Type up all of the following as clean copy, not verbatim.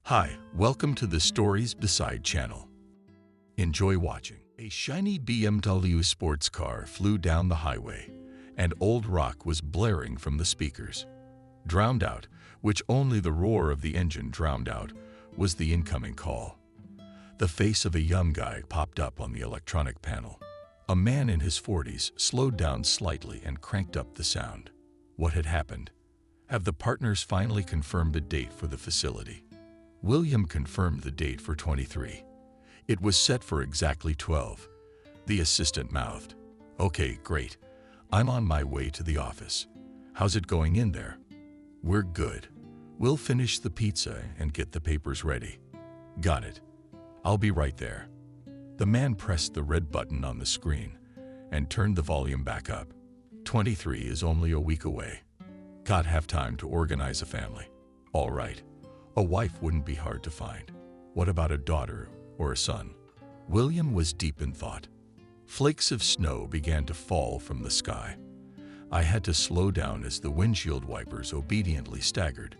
Hi, welcome to the Stories Beside channel. Enjoy watching. A shiny BMW sports car flew down the highway, and old rock was blaring from the speakers. Drowned out, which only the roar of the engine drowned out, was the incoming call. The face of a young guy popped up on the electronic panel. A man in his 40s slowed down slightly and cranked up the sound. What had happened? Have the partners finally confirmed a date for the facility? William confirmed the date for 23. It was set for exactly 12. The assistant mouthed, "Okay, great. I'm on my way to the office. How's it going in there?" "We're good. We'll finish the pizza and get the papers ready." "Got it. I'll be right there." The man pressed the red button on the screen and turned the volume back up. 23 is only a week away. Got have time to organize a family. All right. A wife wouldn't be hard to find. What about a daughter or a son? William was deep in thought. Flakes of snow began to fall from the sky. I had to slow down as the windshield wipers obediently staggered.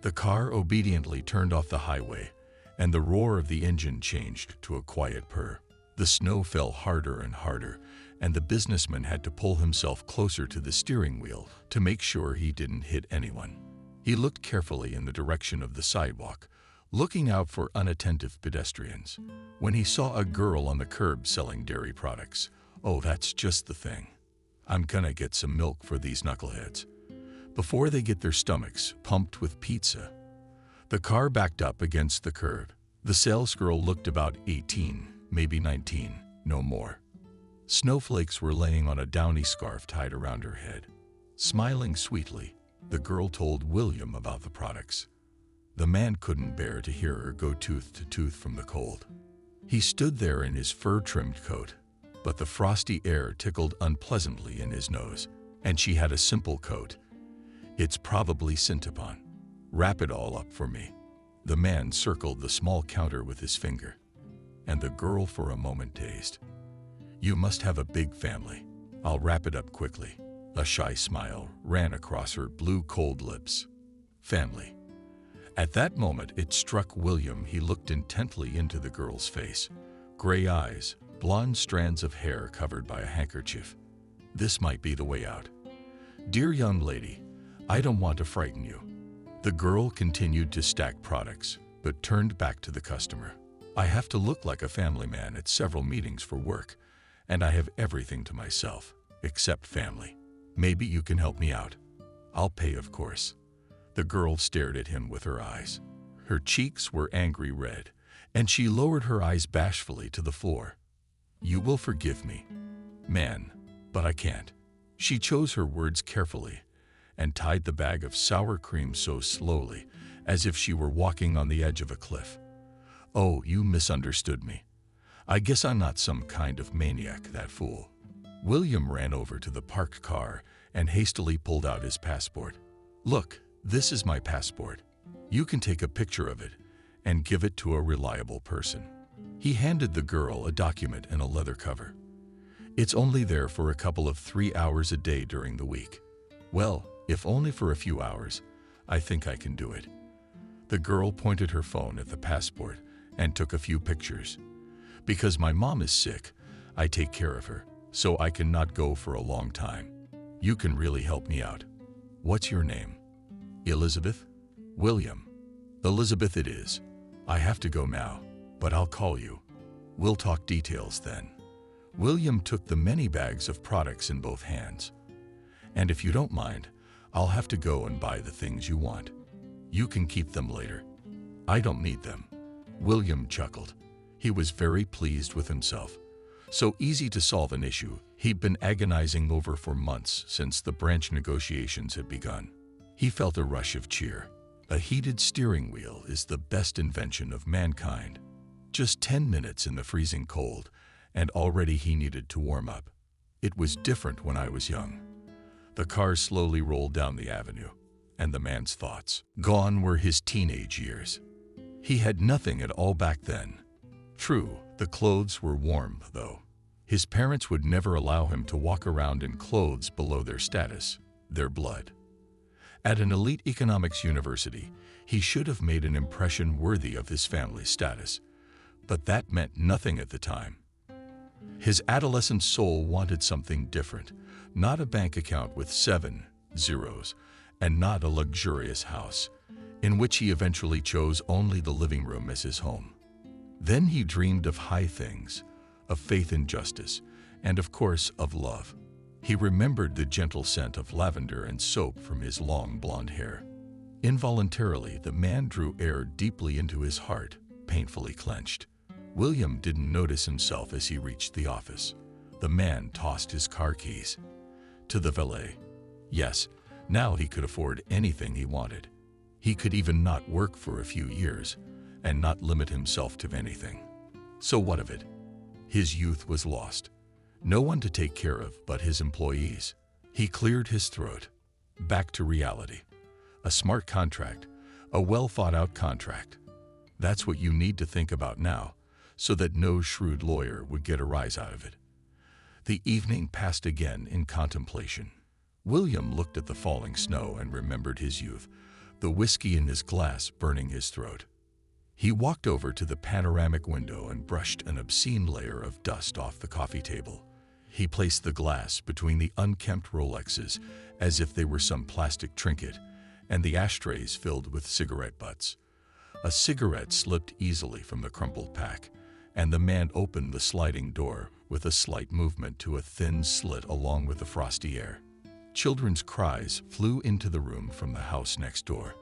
The car obediently turned off the highway, and the roar of the engine changed to a quiet purr. The snow fell harder and harder, and the businessman had to pull himself closer to the steering wheel to make sure he didn't hit anyone. He looked carefully in the direction of the sidewalk, looking out for unattentive pedestrians. When he saw a girl on the curb selling dairy products, "Oh, that's just the thing. I'm gonna get some milk for these knuckleheads before they get their stomachs pumped with pizza." The car backed up against the curb. The salesgirl looked about 18, maybe 19, no more. Snowflakes were laying on a downy scarf tied around her head. Smiling sweetly, the girl told William about the products. The man couldn't bear to hear her go tooth to tooth from the cold. He stood there in his fur-trimmed coat, but the frosty air tickled unpleasantly in his nose, and she had a simple coat. "It's probably Synthepon. Wrap it all up for me." The man circled the small counter with his finger, and the girl for a moment dazed. "You must have a big family. I'll wrap it up quickly." A shy smile ran across her blue cold lips. Family. At that moment it struck William. He looked intently into the girl's face. Gray eyes, blonde strands of hair covered by a handkerchief. This might be the way out. "Dear young lady, I don't want to frighten you." The girl continued to stack products, but turned back to the customer. "I have to look like a family man at several meetings for work, and I have everything to myself, except family. Maybe you can help me out. I'll pay, of course." The girl stared at him with her eyes. Her cheeks were angry red, and she lowered her eyes bashfully to the floor. "You will forgive me, man, but I can't." She chose her words carefully and tied the bag of sour cream so slowly, as if she were walking on the edge of a cliff. "Oh, you misunderstood me. I guess I'm not some kind of maniac, that fool." William ran over to the parked car and hastily pulled out his passport. "Look, this is my passport. You can take a picture of it and give it to a reliable person." He handed the girl a document in a leather cover. "It's only there for a couple of 3 hours a day during the week." "Well, if only for a few hours, I think I can do it." The girl pointed her phone at the passport and took a few pictures. "Because my mom is sick, I take care of her, so I cannot go for a long time. You can really help me out. What's your name?" "Elizabeth." "William." "Elizabeth it is. I have to go now, but I'll call you. We'll talk details then." William took the many bags of products in both hands. "And if you don't mind, I'll have to go and buy the things you want. You can keep them later." "I don't need them." William chuckled. He was very pleased with himself. So easy to solve an issue he'd been agonizing over for months since the branch negotiations had begun. He felt a rush of cheer. A heated steering wheel is the best invention of mankind. Just 10 minutes in the freezing cold, and already he needed to warm up. "It was different when I was young." The car slowly rolled down the avenue, and the man's thoughts. Gone were his teenage years. He had nothing at all back then. True, the clothes were warm, though. His parents would never allow him to walk around in clothes below their status, their blood. At an elite economics university, he should have made an impression worthy of his family's status, but that meant nothing at the time. His adolescent soul wanted something different, not a bank account with 7 zeros, and not a luxurious house, in which he eventually chose only the living room as his home. Then he dreamed of high things, of faith in justice, and of course of love. He remembered the gentle scent of lavender and soap from his long blonde hair. Involuntarily, the man drew air deeply into his heart, painfully clenched. William didn't notice himself as he reached the office. The man tossed his car keys to the valet. Yes, now he could afford anything he wanted. He could even not work for a few years and not limit himself to anything. So what of it? His youth was lost. No one to take care of but his employees. He cleared his throat. Back to reality. A smart contract, a well-thought-out contract. That's what you need to think about now, so that no shrewd lawyer would get a rise out of it. The evening passed again in contemplation. William looked at the falling snow and remembered his youth, the whiskey in his glass burning his throat. He walked over to the panoramic window and brushed an obscene layer of dust off the coffee table. He placed the glass between the unkempt Rolexes as if they were some plastic trinket, and the ashtrays filled with cigarette butts. A cigarette slipped easily from the crumpled pack, and the man opened the sliding door with a slight movement to a thin slit along with the frosty air. Children's cries flew into the room from the house next door.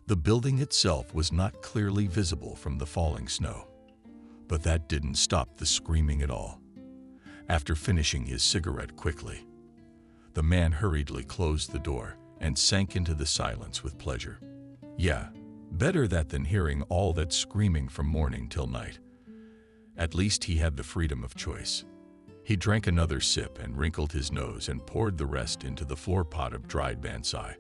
The building itself was not clearly visible from the falling snow, but that didn't stop the screaming at all. After finishing his cigarette quickly, the man hurriedly closed the door and sank into the silence with pleasure. Yeah, better that than hearing all that screaming from morning till night. At least he had the freedom of choice. He drank another sip and wrinkled his nose and poured the rest into the floor pot of dried bansai,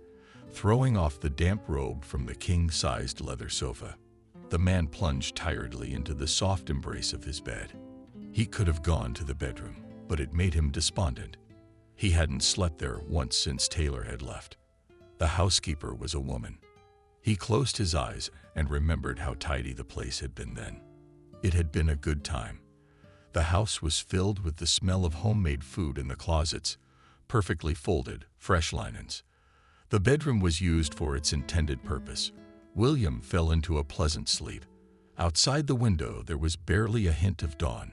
throwing off the damp robe from the king-sized leather sofa. The man plunged tiredly into the soft embrace of his bed. He could have gone to the bedroom, but it made him despondent. He hadn't slept there once since Taylor had left. The housekeeper was a woman. He closed his eyes and remembered how tidy the place had been then. It had been a good time. The house was filled with the smell of homemade food in the closets, perfectly folded, fresh linens. The bedroom was used for its intended purpose. William fell into a pleasant sleep. Outside the window there was barely a hint of dawn.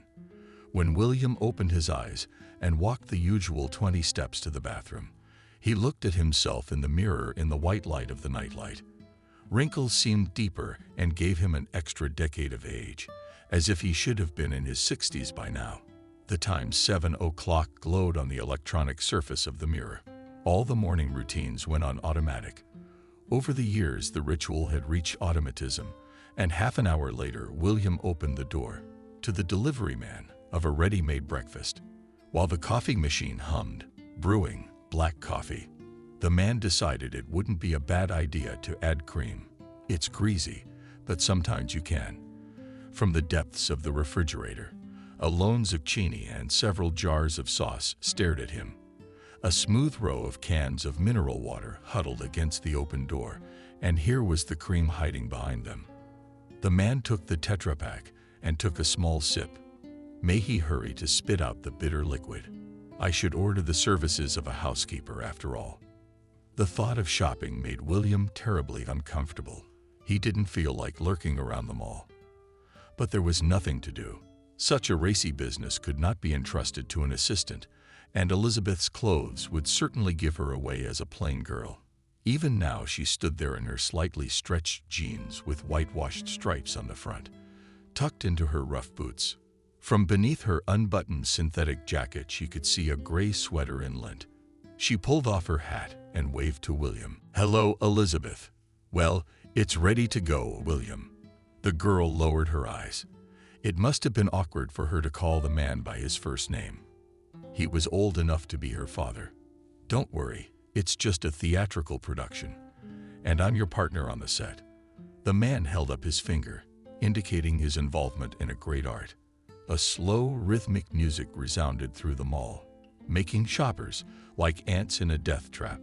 When William opened his eyes and walked the usual 20 steps to the bathroom, he looked at himself in the mirror in the white light of the nightlight. Wrinkles seemed deeper and gave him an extra decade of age, as if he should have been in his 60s by now. The time 7 o'clock glowed on the electronic surface of the mirror. All the morning routines went on automatic. Over the years, the ritual had reached automatism, and half an hour later, William opened the door to the delivery man of a ready-made breakfast. While the coffee machine hummed, brewing black coffee, the man decided it wouldn't be a bad idea to add cream. It's greasy, but sometimes you can. From the depths of the refrigerator, a lone zucchini and several jars of sauce stared at him. A smooth row of cans of mineral water huddled against the open door, and here was the cream hiding behind them. The man took the Tetra Pak and took a small sip. May he hurry to spit out the bitter liquid. I should order the services of a housekeeper after all. The thought of shopping made William terribly uncomfortable. He didn't feel like lurking around the mall. But there was nothing to do. Such a racy business could not be entrusted to an assistant, and Elizabeth's clothes would certainly give her away as a plain girl. Even now she stood there in her slightly stretched jeans with whitewashed stripes on the front, tucked into her rough boots. From beneath her unbuttoned synthetic jacket she could see a gray sweater in lint. She pulled off her hat and waved to William. "Hello, Elizabeth." "Well, it's ready to go, William." The girl lowered her eyes. It must have been awkward for her to call the man by his first name. He was old enough to be her father. "Don't worry, it's just a theatrical production, and I'm your partner on the set." The man held up his finger, indicating his involvement in a great art. A slow, rhythmic music resounded through the mall, making shoppers, like ants in a death trap,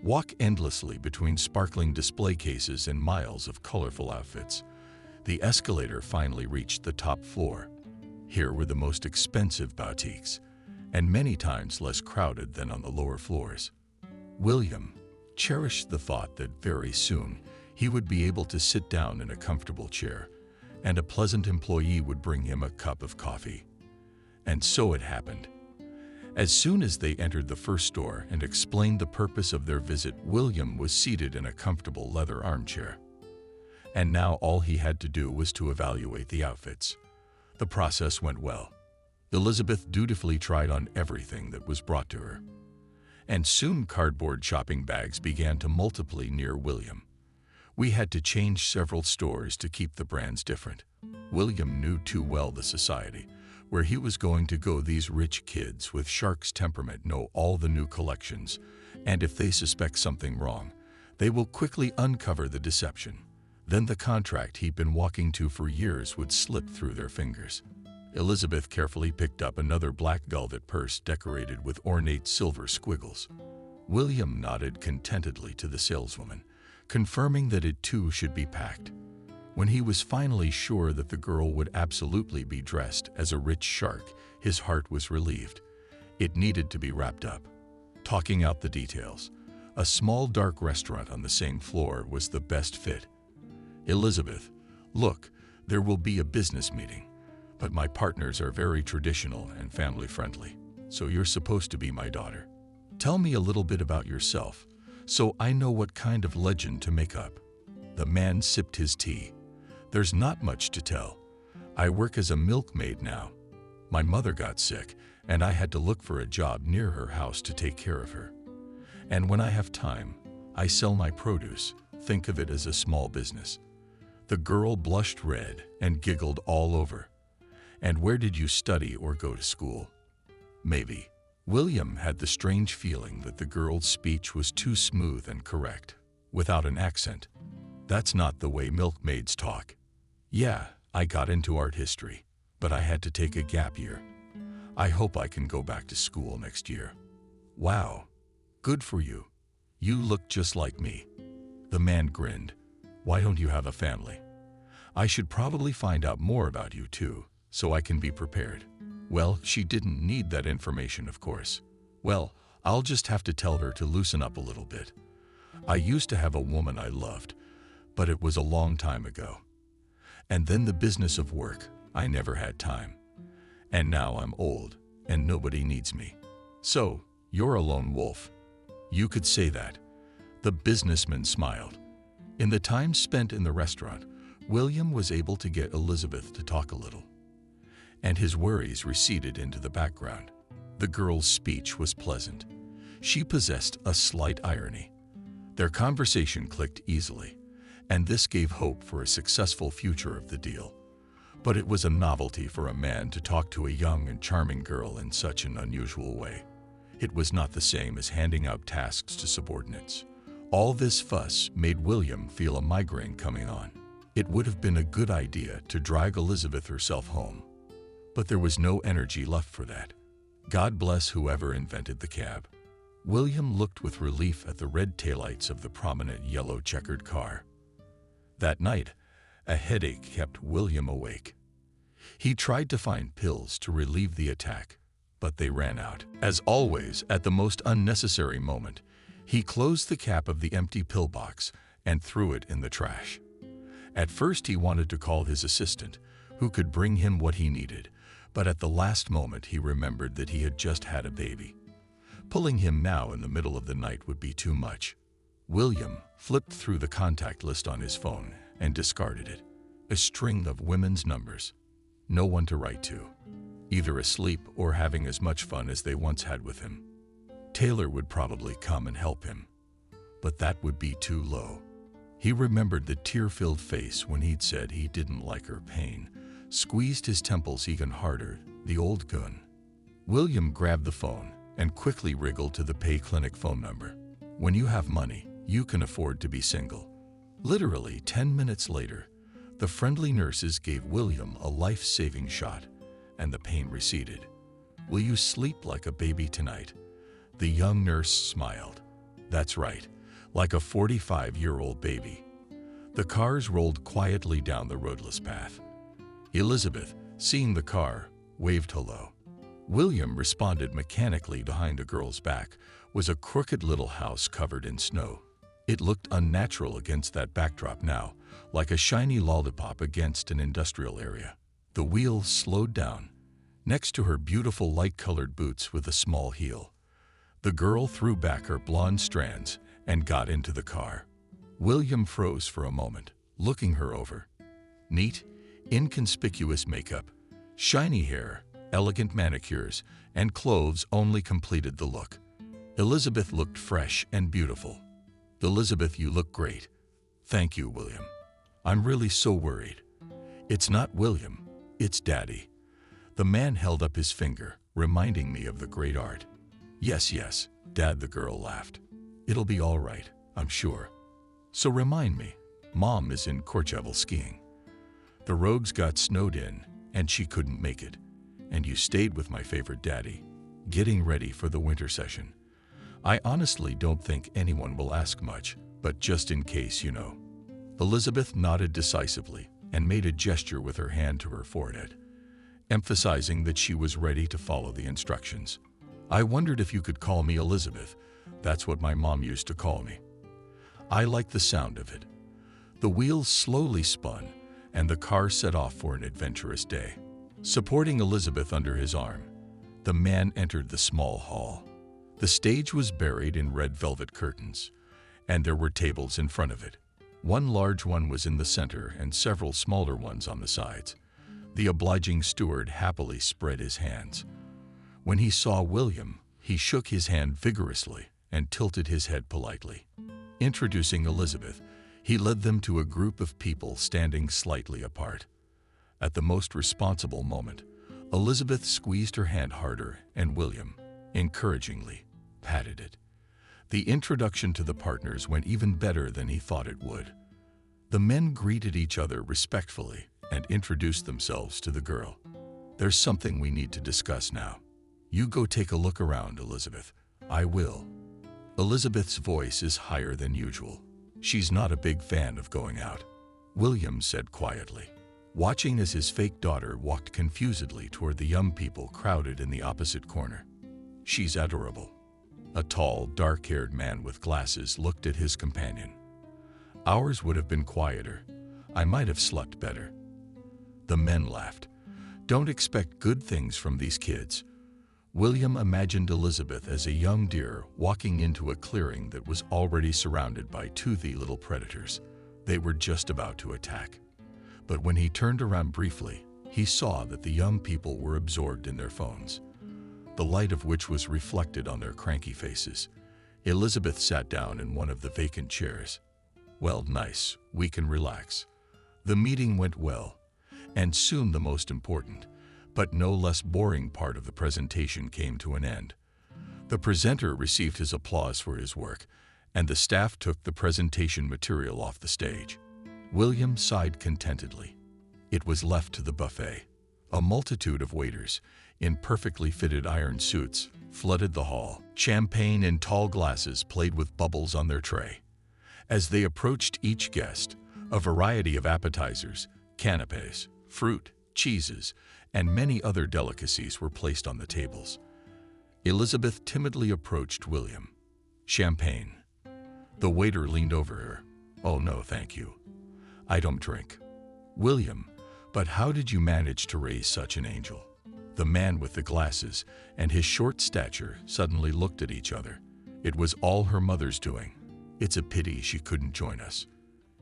walk endlessly between sparkling display cases and miles of colorful outfits. The escalator finally reached the top floor. Here were the most expensive boutiques, and many times less crowded than on the lower floors. William cherished the thought that very soon he would be able to sit down in a comfortable chair, and a pleasant employee would bring him a cup of coffee. And so it happened. As soon as they entered the first store and explained the purpose of their visit, William was seated in a comfortable leather armchair. And now all he had to do was to evaluate the outfits. The process went well. Elizabeth dutifully tried on everything that was brought to her. And soon cardboard shopping bags began to multiply near William. We had to change several stores to keep the brands different. William knew too well the society where he was going to go. These rich kids with shark's temperament know all the new collections, and if they suspect something wrong, they will quickly uncover the deception. Then the contract he'd been walking to for years would slip through their fingers. Elizabeth carefully picked up another black velvet purse decorated with ornate silver squiggles. William nodded contentedly to the saleswoman, confirming that it too should be packed. When he was finally sure that the girl would absolutely be dressed as a rich shark, his heart was relieved. It needed to be wrapped up. Talking out the details, a small dark restaurant on the same floor was the best fit. Elizabeth, look, there will be a business meeting, but my partners are very traditional and family-friendly, so you're supposed to be my daughter. Tell me a little bit about yourself, so I know what kind of legend to make up. The man sipped his tea. There's not much to tell. I work as a milkmaid now. My mother got sick, and I had to look for a job near her house to take care of her. And when I have time, I sell my produce. Think of it as a small business. The girl blushed red and giggled all over. And where did you study or go to school? Maybe. William had the strange feeling that the girl's speech was too smooth and correct, without an accent. That's not the way milkmaids talk. Yeah, I got into art history, but I had to take a gap year. I hope I can go back to school next year. Wow, good for you. You look just like me. The man grinned. Why don't you have a family? I should probably find out more about you too, so I can be prepared. Well, she didn't need that information, of course. Well, I'll just have to tell her to loosen up a little bit. I used to have a woman I loved, but it was a long time ago. And then the business of work, I never had time. And now I'm old, and nobody needs me. So, you're a lone wolf. You could say that. The businessman smiled. In the time spent in the restaurant, William was able to get Elizabeth to talk a little, and his worries receded into the background. The girl's speech was pleasant. She possessed a slight irony. Their conversation clicked easily, and this gave hope for a successful future of the deal. But it was a novelty for a man to talk to a young and charming girl in such an unusual way. It was not the same as handing out tasks to subordinates. All this fuss made William feel a migraine coming on. It would have been a good idea to drag Elizabeth herself home, but there was no energy left for that. God bless whoever invented the cab. William looked with relief at the red taillights of the prominent yellow checkered car. That night, a headache kept William awake. He tried to find pills to relieve the attack, but they ran out. As always, at the most unnecessary moment, he closed the cap of the empty pillbox and threw it in the trash. At first he wanted to call his assistant, who could bring him what he needed, but at the last moment he remembered that he had just had a baby. Pulling him now in the middle of the night would be too much. William flipped through the contact list on his phone and discarded it. A string of women's numbers. No one to write to. Either asleep or having as much fun as they once had with him. Taylor would probably come and help him, but that would be too low. He remembered the tear-filled face when he'd said he didn't like her pain, squeezed his temples even harder, the old gun. William grabbed the phone and quickly wriggled to the pay clinic phone number. When you have money, you can afford to be single. Literally 10 minutes later, the friendly nurses gave William a life-saving shot, and the pain receded. Will you sleep like a baby tonight? The young nurse smiled. That's right, like a 45-year-old baby. The cars rolled quietly down the roadless path. Elizabeth, seeing the car, waved hello. William responded mechanically. Behind a girl's back was a crooked little house covered in snow. It looked unnatural against that backdrop now, like a shiny lollipop against an industrial area. The wheels slowed down, next to her beautiful light-colored boots with a small heel. The girl threw back her blonde strands and got into the car. William froze for a moment, looking her over. Neat, inconspicuous makeup, shiny hair, elegant manicures, and clothes only completed the look. Elizabeth looked fresh and beautiful. Elizabeth, you look great. Thank you, William. I'm really so worried. It's not William, it's Daddy. The man held up his finger, reminding me of the great art. Yes, yes, Dad, the girl laughed. It'll be all right, I'm sure. So remind me, Mom is in Courchevel skiing. The rogues got snowed in, and she couldn't make it. And you stayed with my favorite daddy, getting ready for the winter session. I honestly don't think anyone will ask much, but just in case, you know. Elizabeth nodded decisively and made a gesture with her hand to her forehead, emphasizing that she was ready to follow the instructions. I wondered if you could call me Elizabeth. That's what my mom used to call me. I liked the sound of it. The wheels slowly spun, and the car set off for an adventurous day. Supporting Elizabeth under his arm, the man entered the small hall. The stage was buried in red velvet curtains, and there were tables in front of it. One large one was in the center and several smaller ones on the sides. The obliging steward happily spread his hands. When he saw William, he shook his hand vigorously and tilted his head politely. Introducing Elizabeth, he led them to a group of people standing slightly apart. At the most responsible moment, Elizabeth squeezed her hand harder and William, encouragingly, patted it. The introduction to the partners went even better than he thought it would. The men greeted each other respectfully and introduced themselves to the girl. There's something we need to discuss now. You go take a look around, Elizabeth. I will. Elizabeth's voice is higher than usual. She's not a big fan of going out, William said quietly, watching as his fake daughter walked confusedly toward the young people crowded in the opposite corner. She's adorable. A tall, dark-haired man with glasses looked at his companion. Ours would have been quieter. I might have slept better. The men laughed. Don't expect good things from these kids. William imagined Elizabeth as a young deer walking into a clearing that was already surrounded by toothy little predators. They were just about to attack. But when he turned around briefly, he saw that the young people were absorbed in their phones, the light of which was reflected on their cranky faces. Elizabeth sat down in one of the vacant chairs. Well, nice, we can relax. The meeting went well, and soon the most important, but no less boring part of the presentation came to an end. The presenter received his applause for his work, and the staff took the presentation material off the stage. William sighed contentedly. It was left to the buffet. A multitude of waiters, in perfectly fitted iron suits, flooded the hall. Champagne in tall glasses played with bubbles on their tray. As they approached each guest, a variety of appetizers, canapés, fruit, cheeses, and many other delicacies were placed on the tables. Elizabeth timidly approached William. Champagne. The waiter leaned over her. Oh no, thank you. I don't drink. William, but how did you manage to raise such an angel? The man with the glasses and his short stature suddenly looked at each other. It was all her mother's doing. It's a pity she couldn't join us.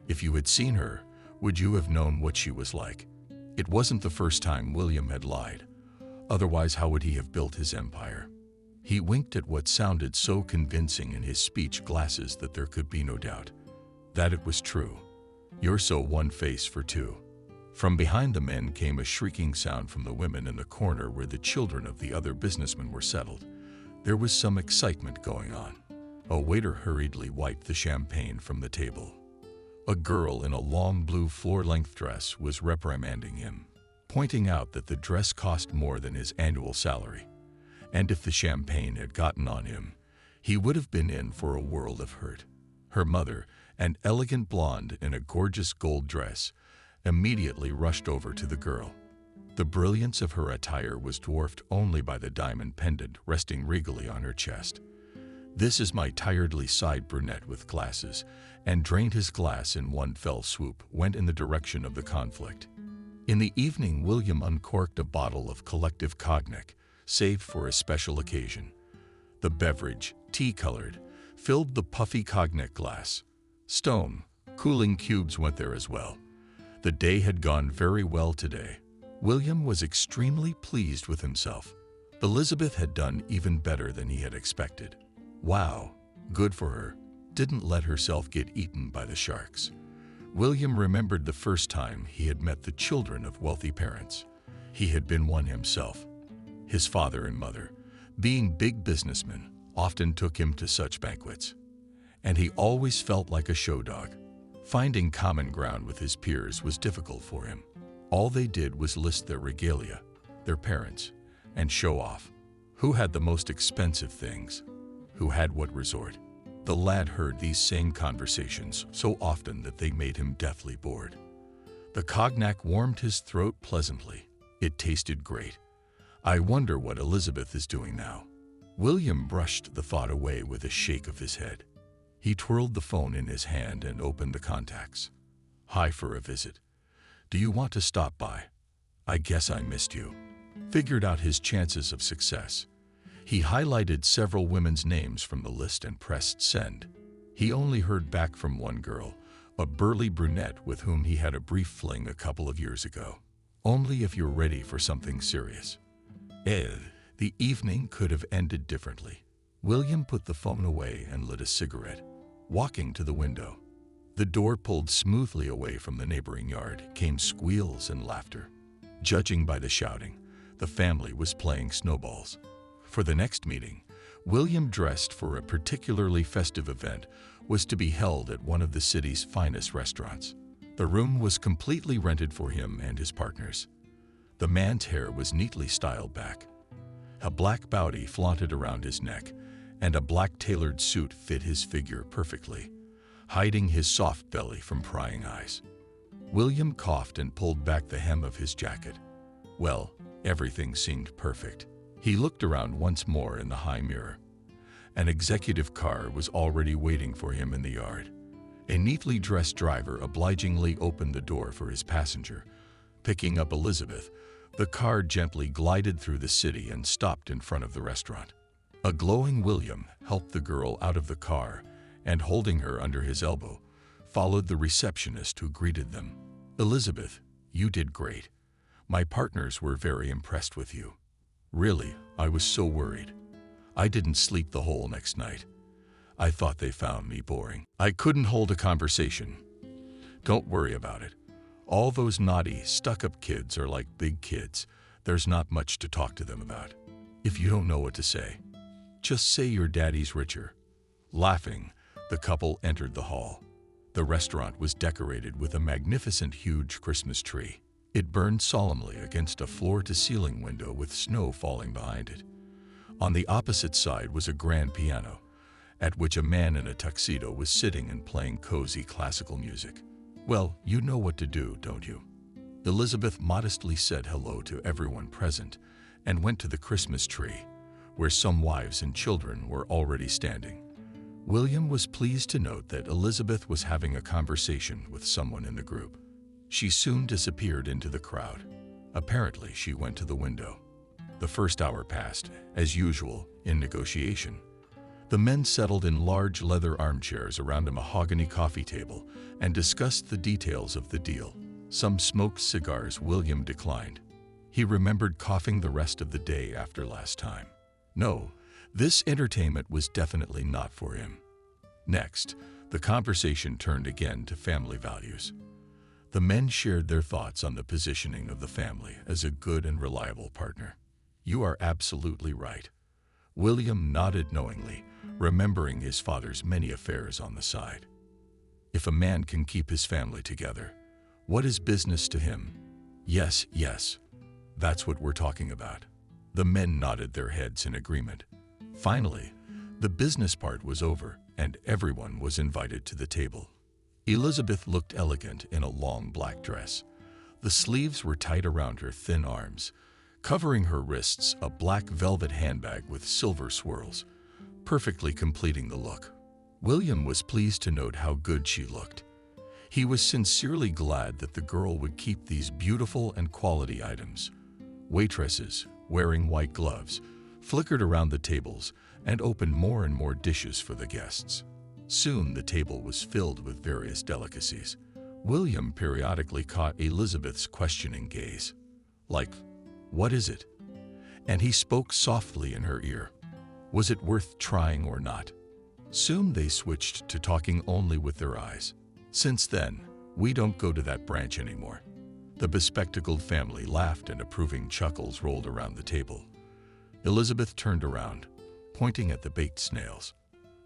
If you had seen her, would you have known what she was like? It wasn't the first time William had lied. Otherwise, how would he have built his empire? He winked at what sounded so convincing in his speech glasses that there could be no doubt that it was true. You're so one face for two. From behind the men came a shrieking sound from the women in the corner where the children of the other businessmen were settled. There was some excitement going on. A waiter hurriedly wiped the champagne from the table. A girl in a long blue floor-length dress was reprimanding him, pointing out that the dress cost more than his annual salary, and if the champagne had gotten on him, he would have been in for a world of hurt. Her mother, an elegant blonde in a gorgeous gold dress, immediately rushed over to the girl. The brilliance of her attire was dwarfed only by the diamond pendant resting regally on her chest. "This is my tiredly," sighed brunette with glasses, and drained his glass in one fell swoop, went in the direction of the conflict. In the evening, William uncorked a bottle of collective cognac, saved for a special occasion. The beverage, tea-colored, filled the puffy cognac glass. Stone, cooling cubes went there as well. The day had gone very well today. William was extremely pleased with himself. Elizabeth had done even better than he had expected. Wow, good for her. Didn't let herself get eaten by the sharks. William remembered the first time he had met the children of wealthy parents. He had been one himself. His father and mother, being big businessmen, often took him to such banquets. And he always felt like a show dog. Finding common ground with his peers was difficult for him. All they did was list their regalia, their parents, and show off. Who had the most expensive things? Who had what resort? The lad heard these same conversations so often that they made him deathly bored. The cognac warmed his throat pleasantly. It tasted great. I wonder what Elizabeth is doing now. William brushed the thought away with a shake of his head. He twirled the phone in his hand and opened the contacts. "Hi, for a visit. Do you want to stop by? I guess I missed you." Figured out his chances of success. He highlighted several women's names from the list and pressed send. He only heard back from one girl, a burly brunette with whom he had a brief fling a couple of years ago. "Only if you're ready for something serious." The evening could have ended differently. William put the phone away and lit a cigarette, walking to the window. The door pulled smoothly away from the neighboring yard came squeals and laughter. Judging by the shouting, the family was playing snowballs. For the next meeting, William, dressed for a particularly festive event, was to be held at one of the city's finest restaurants. The room was completely rented for him and his partners. The man's hair was neatly styled back. A black bounty flaunted around his neck, and a black tailored suit fit his figure perfectly, hiding his soft belly from prying eyes. William coughed and pulled back the hem of his jacket. Well, everything seemed perfect. He looked around once more in the high mirror. An executive car was already waiting for him in the yard. A neatly dressed driver obligingly opened the door for his passenger. Picking up Elizabeth, the car gently glided through the city and stopped in front of the restaurant. A glowing William helped the girl out of the car and, holding her under his elbow, followed the receptionist who greeted them. "Elizabeth, you did great. My partners were very impressed with you. Really, I was so worried. I didn't sleep the whole next night. I thought they found me boring. I couldn't hold a conversation. Don't worry about it. All those naughty, stuck-up kids are like big kids. There's not much to talk to them about. If you don't know what to say, just say your daddy's richer." Laughing, the couple entered the hall. The restaurant was decorated with a magnificent huge Christmas tree. It burned solemnly against a floor-to-ceiling window with snow falling behind it. On the opposite side was a grand piano, at which a man in a tuxedo was sitting and playing cozy classical music. "Well, you know what to do, don't you?" Elizabeth modestly said hello to everyone present and went to the Christmas tree, where some wives and children were already standing. William was pleased to note that Elizabeth was having a conversation with someone in the group. She soon disappeared into the crowd. Apparently, she went to the window. The first hour passed, as usual, in negotiation. The men settled in large leather armchairs around a mahogany coffee table and discussed the details of the deal. Some smoked cigars William declined. He remembered coughing the rest of the day after last time. No, this entertainment was definitely not for him. Next, the conversation turned again to family values. The men shared their thoughts on the positioning of the family as a good and reliable partner. "You are absolutely right." William nodded knowingly, remembering his father's many affairs on the side. If a man can keep his family together, what is business to him? Yes, that's what we're talking about. The men nodded their heads in agreement. Finally, The business part was over, and everyone was invited to the table. Elizabeth looked elegant in a long black dress. The sleeves were tight around her thin arms, covering her wrists a black velvet handbag with silver swirls, perfectly completing the look. William was pleased to note how good she looked. He was sincerely glad that the girl would keep these beautiful and quality items. Waitresses, wearing white gloves, flickered around the tables and opened more and more dishes for the guests. Soon the table was filled with various delicacies. William periodically caught Elizabeth's questioning gaze. Like, "What is it?" And he spoke softly in her ear. Was it worth trying or not? Soon they switched to talking only with their eyes. Since then, we don't go to that branch anymore. The bespectacled family laughed and approving chuckles rolled around the table. Elizabeth turned around, pointing at the baked snails.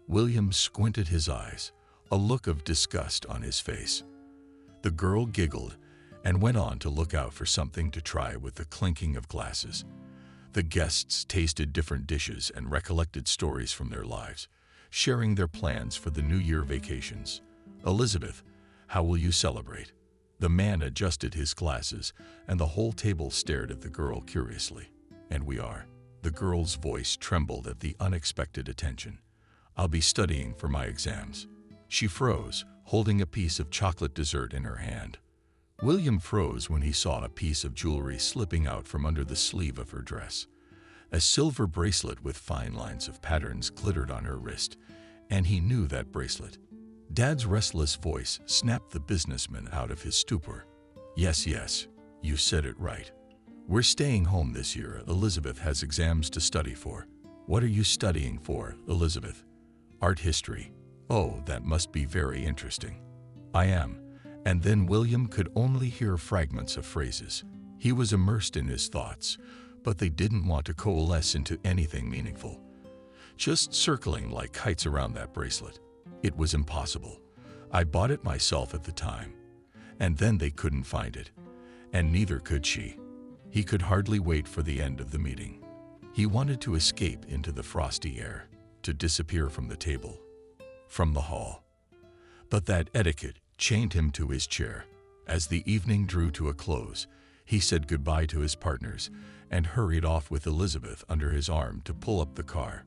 William squinted his eyes, a look of disgust on his face. The girl giggled and went on to look out for something to try with the clinking of glasses. The guests tasted different dishes and recollected stories from their lives, sharing their plans for the New Year vacations. "Elizabeth, how will you celebrate?" The man adjusted his glasses, and the whole table stared at the girl curiously. "And we are." The girl's voice trembled at the unexpected attention. "I'll be studying for my exams." She froze, holding a piece of chocolate dessert in her hand. William froze when he saw a piece of jewelry slipping out from under the sleeve of her dress. A silver bracelet with fine lines of patterns glittered on her wrist, and he knew that bracelet. Dad's restless voice snapped the businessman out of his stupor. Yes, you said it right. We're staying home this year. Elizabeth has exams to study for." "What are you studying for, Elizabeth?" "Art history." "Oh, that must be very interesting." "I am." And then William could only hear fragments of phrases. He was immersed in his thoughts, but they didn't want to coalesce into anything meaningful. Just circling like kites around that bracelet. It was impossible. "I bought it myself at the time." And then they couldn't find it. And neither could she. He could hardly wait for the end of the meeting. He wanted to escape into the frosty air, to disappear from the table, from the hall. But that etiquette chained him to his chair. As the evening drew to a close, he said goodbye to his partners and hurried off with Elizabeth under his arm to pull up the car.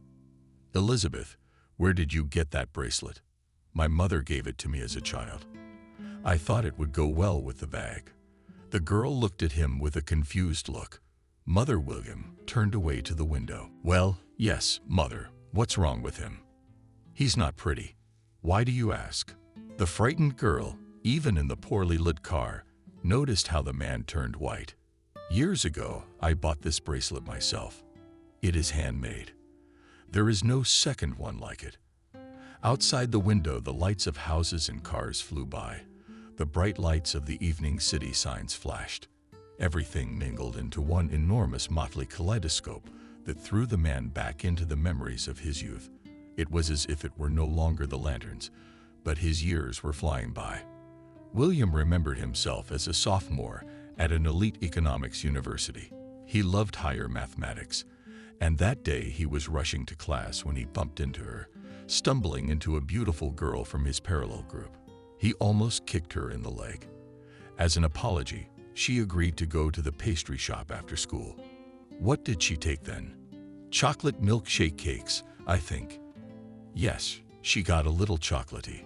"Elizabeth, where did you get that bracelet?" "My mother gave it to me as a child. I thought it would go well with the bag." The girl looked at him with a confused look. Mother William turned away to the window. "Well, yes, Mother. What's wrong with him?" "He's not pretty." "Why do you ask?" The frightened girl, even in the poorly lit car, noticed how the man turned white. "Years ago, I bought this bracelet myself. It is handmade. There is no second one like it." Outside the window, the lights of houses and cars flew by. The bright lights of the evening city signs flashed. Everything mingled into one enormous motley kaleidoscope that threw the man back into the memories of his youth. It was as if it were no longer the lanterns, but his years were flying by. William remembered himself as a sophomore at an elite economics university. He loved higher mathematics, and that day he was rushing to class when he bumped into her, stumbling into a beautiful girl from his parallel group. He almost kicked her in the leg. As an apology, she agreed to go to the pastry shop after school. What did she take then? Chocolate milkshake cakes, I think. Yes, she got a little chocolatey.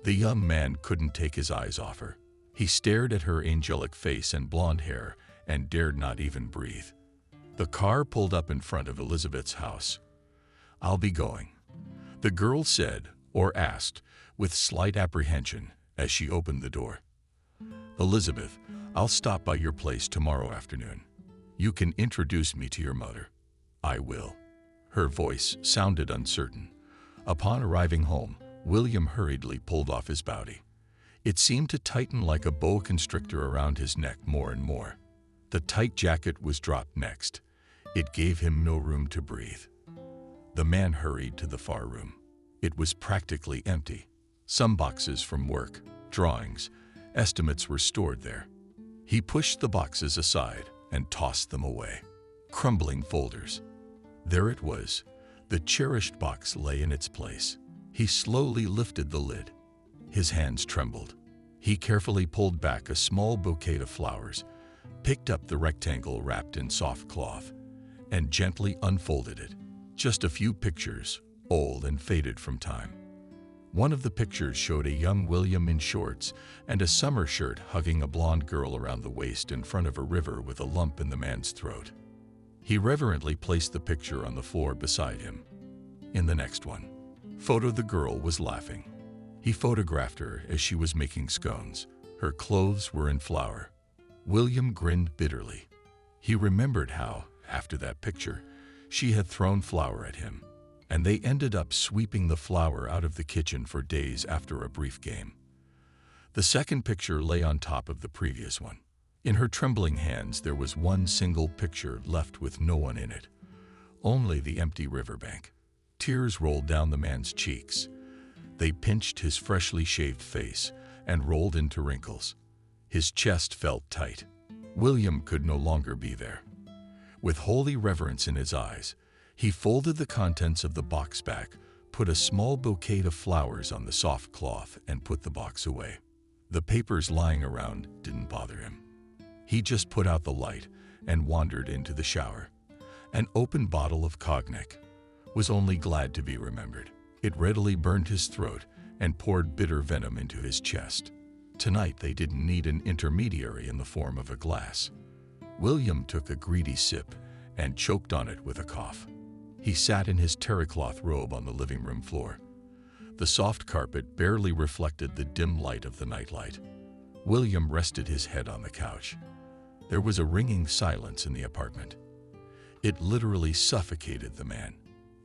The young man couldn't take his eyes off her. He stared at her angelic face and blonde hair and dared not even breathe. The car pulled up in front of Elizabeth's house. "I'll be going," the girl said, or asked, with slight apprehension as she opened the door. "Elizabeth, I'll stop by your place tomorrow afternoon. You can introduce me to your mother." "I will." Her voice sounded uncertain. Upon arriving home, William hurriedly pulled off his bowtie. It seemed to tighten like a boa constrictor around his neck more and more. The tight jacket was dropped next. It gave him no room to breathe. The man hurried to the far room. It was practically empty. Some boxes from work, drawings, estimates were stored there. He pushed the boxes aside and tossed them away. Crumbling folders. There it was, The cherished box lay in its place. He slowly lifted the lid. His hands trembled. He carefully pulled back a small bouquet of flowers, picked up the rectangle wrapped in soft cloth, and gently unfolded it. Just a few pictures, old and faded from time. One of the pictures showed a young William in shorts and a summer shirt hugging a blonde girl around the waist in front of a river with a lump in the man's throat. He reverently placed the picture on the floor beside him. In the next one, the girl was laughing. He photographed her as she was making scones. Her clothes were in flour. William grinned bitterly. He remembered how, after that picture, she had thrown flour at him, and they ended up sweeping the flour out of the kitchen for days after a brief game. The second picture lay on top of the previous one. In her trembling hands, there was one single picture left with no one in it, only the empty riverbank. Tears rolled down the man's cheeks. They pinched his freshly shaved face and rolled into wrinkles. His chest felt tight. William could no longer be there. With holy reverence in his eyes, he folded the contents of the box back, put a small bouquet of flowers on the soft cloth, and put the box away. The papers lying around didn't bother him. He just put out the light and wandered into the shower. An open bottle of cognac was only glad to be remembered. It readily burned his throat and poured bitter venom into his chest. Tonight they didn't need an intermediary in the form of a glass. William took a greedy sip and choked on it with a cough. He sat in his terrycloth robe on the living room floor. The soft carpet barely reflected the dim light of the nightlight. William rested his head on the couch. There was a ringing silence in the apartment. It literally suffocated the man.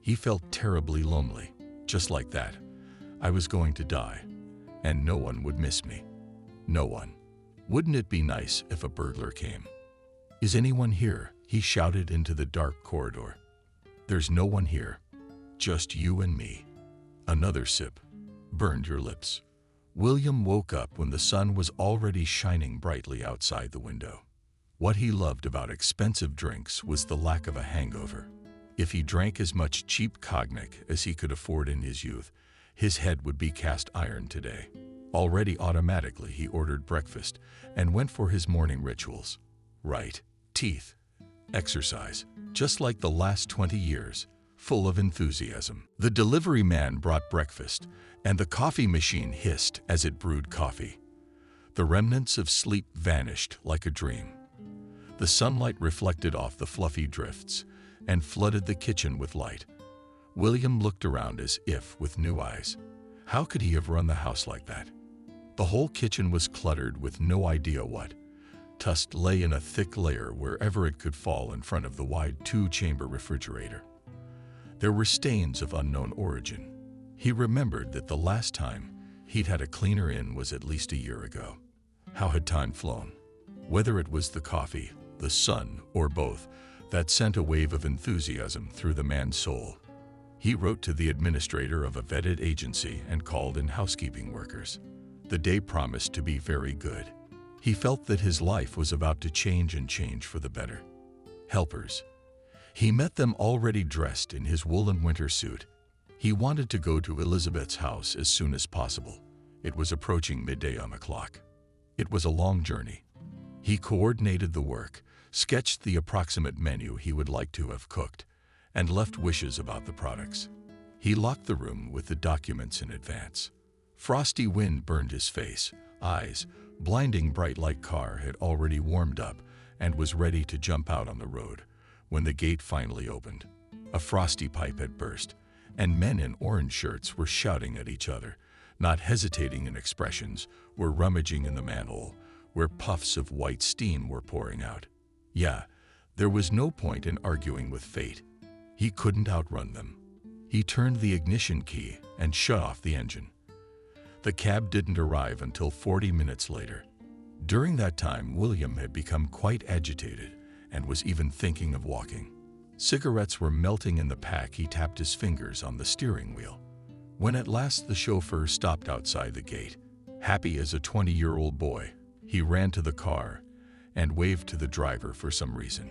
He felt terribly lonely. Just like that, I was going to die, and no one would miss me. No one. Wouldn't it be nice if a burglar came? "Is anyone here?" he shouted into the dark corridor. "There's no one here. Just you and me." Another sip burned your lips. William woke up when the sun was already shining brightly outside the window. What he loved about expensive drinks was the lack of a hangover. If he drank as much cheap cognac as he could afford in his youth, his head would be cast iron today. Already automatically he ordered breakfast and went for his morning rituals. Right, teeth, exercise, just like the last 20 years, full of enthusiasm. The delivery man brought breakfast, and the coffee machine hissed as it brewed coffee. The remnants of sleep vanished like a dream. The sunlight reflected off the fluffy drifts and flooded the kitchen with light. William looked around as if with new eyes. How could he have run the house like that? The whole kitchen was cluttered with no idea what. Dust lay in a thick layer wherever it could fall in front of the wide two-chamber refrigerator. There were stains of unknown origin. He remembered that the last time he'd had a cleaner in was at least a year ago. How had time flown? Whether it was the coffee, the sun, or both, that sent a wave of enthusiasm through the man's soul. He wrote to the administrator of a vetted agency and called in housekeeping workers. The day promised to be very good. He felt that his life was about to change and change for the better. Helpers. He met them already dressed in his woolen winter suit. He wanted to go to Elizabeth's house as soon as possible. It was approaching midday on the clock. It was a long journey. He coordinated the work, sketched the approximate menu he would like to have cooked, and left wishes about the products. He locked the room with the documents in advance. Frosty wind burned his face, eyes, blinding bright light car had already warmed up and was ready to jump out on the road when the gate finally opened. A frosty pipe had burst, and men in orange shirts were shouting at each other, not hesitating in expressions, were rummaging in the manhole, where puffs of white steam were pouring out. Yeah, there was no point in arguing with fate. He couldn't outrun them. He turned the ignition key and shut off the engine. The cab didn't arrive until 40 minutes later. During that time, William had become quite agitated and was even thinking of walking. Cigarettes were melting in the pack. He tapped his fingers on the steering wheel. When at last the chauffeur stopped outside the gate, happy as a 20-year-old boy, he ran to the car and waved to the driver for some reason.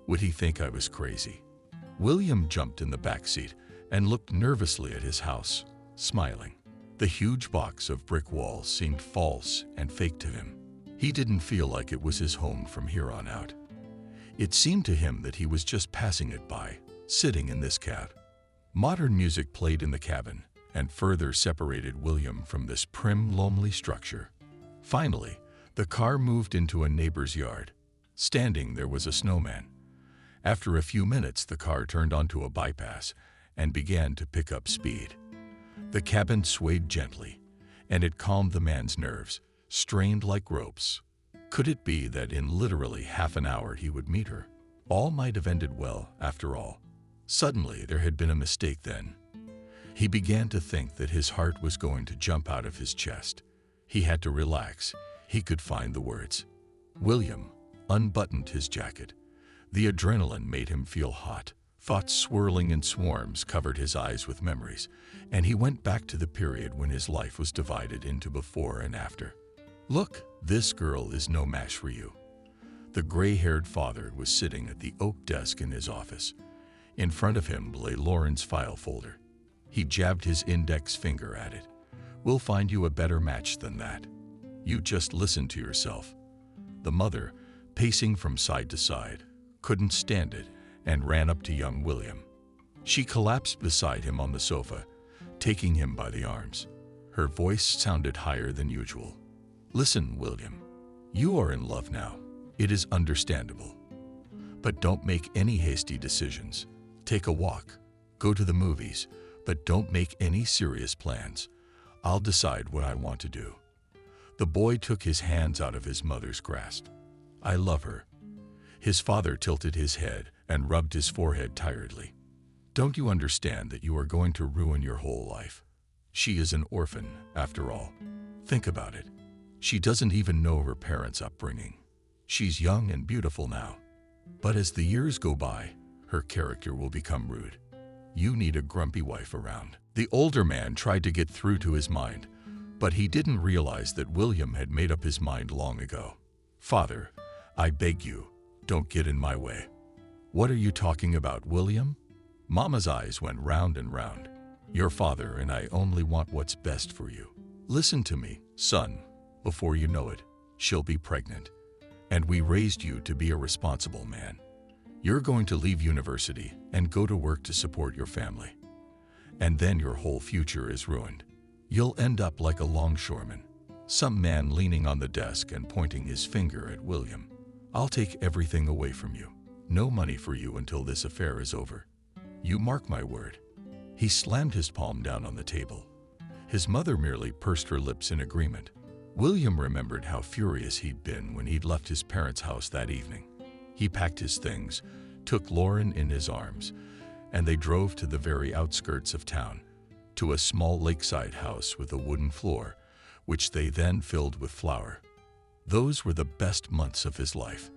Would he think I was crazy? William jumped in the back seat and looked nervously at his house, smiling. The huge box of brick walls seemed false and fake to him. He didn't feel like it was his home from here on out. It seemed to him that he was just passing it by, sitting in this cab. Modern music played in the cabin and further separated William from this prim, lonely structure. Finally, the car moved into a neighbor's yard. Standing there was a snowman. After a few minutes, the car turned onto a bypass and began to pick up speed. The cabin swayed gently, and it calmed the man's nerves, strained like ropes. Could it be that in literally half an hour he would meet her? All might have ended well, after all. Suddenly, there had been a mistake then. He began to think that his heart was going to jump out of his chest. He had to relax. He could find the words. William unbuttoned his jacket. The adrenaline made him feel hot. Thoughts swirling in swarms covered his eyes with memories, and he went back to the period when his life was divided into before and after. Look, this girl is no match for you. The gray-haired father was sitting at the oak desk in his office. In front of him lay Lauren's file folder. He jabbed his index finger at it. We'll find you a better match than that. You just listen to yourself. The mother, pacing from side to side, couldn't stand it and ran up to young William. She collapsed beside him on the sofa, taking him by the arms. Her voice sounded higher than usual. Listen, William, you are in love now. It is understandable. But don't make any hasty decisions. Take a walk, go to the movies, but don't make any serious plans. I'll decide what I want to do. The boy took his hands out of his mother's grasp. I love her. His father tilted his head and rubbed his forehead tiredly. Don't you understand that you are going to ruin your whole life? She is an orphan, after all. Think about it. She doesn't even know her parents' upbringing. She's young and beautiful now. But as the years go by, her character will become rude. You need a grumpy wife around. The older man tried to get through to his mind, but he didn't realize that William had made up his mind long ago. Father, I beg you, don't get in my way. What are you talking about, William? Mama's eyes went round and round. Your father and I only want what's best for you. Listen to me, son. Before you know it, she'll be pregnant. And we raised you to be a responsible man. You're going to leave university and go to work to support your family. And then your whole future is ruined. You'll end up like a longshoreman, some man leaning on the desk and pointing his finger at William. I'll take everything away from you. No money for you until this affair is over. You mark my word. He slammed his palm down on the table. His mother merely pursed her lips in agreement. William remembered how furious he'd been when he'd left his parents' house that evening. He packed his things, took Lauren in his arms, and they drove to the very outskirts of town, to a small lakeside house with a wooden floor, which they then filled with flour. Those were the best months of his life.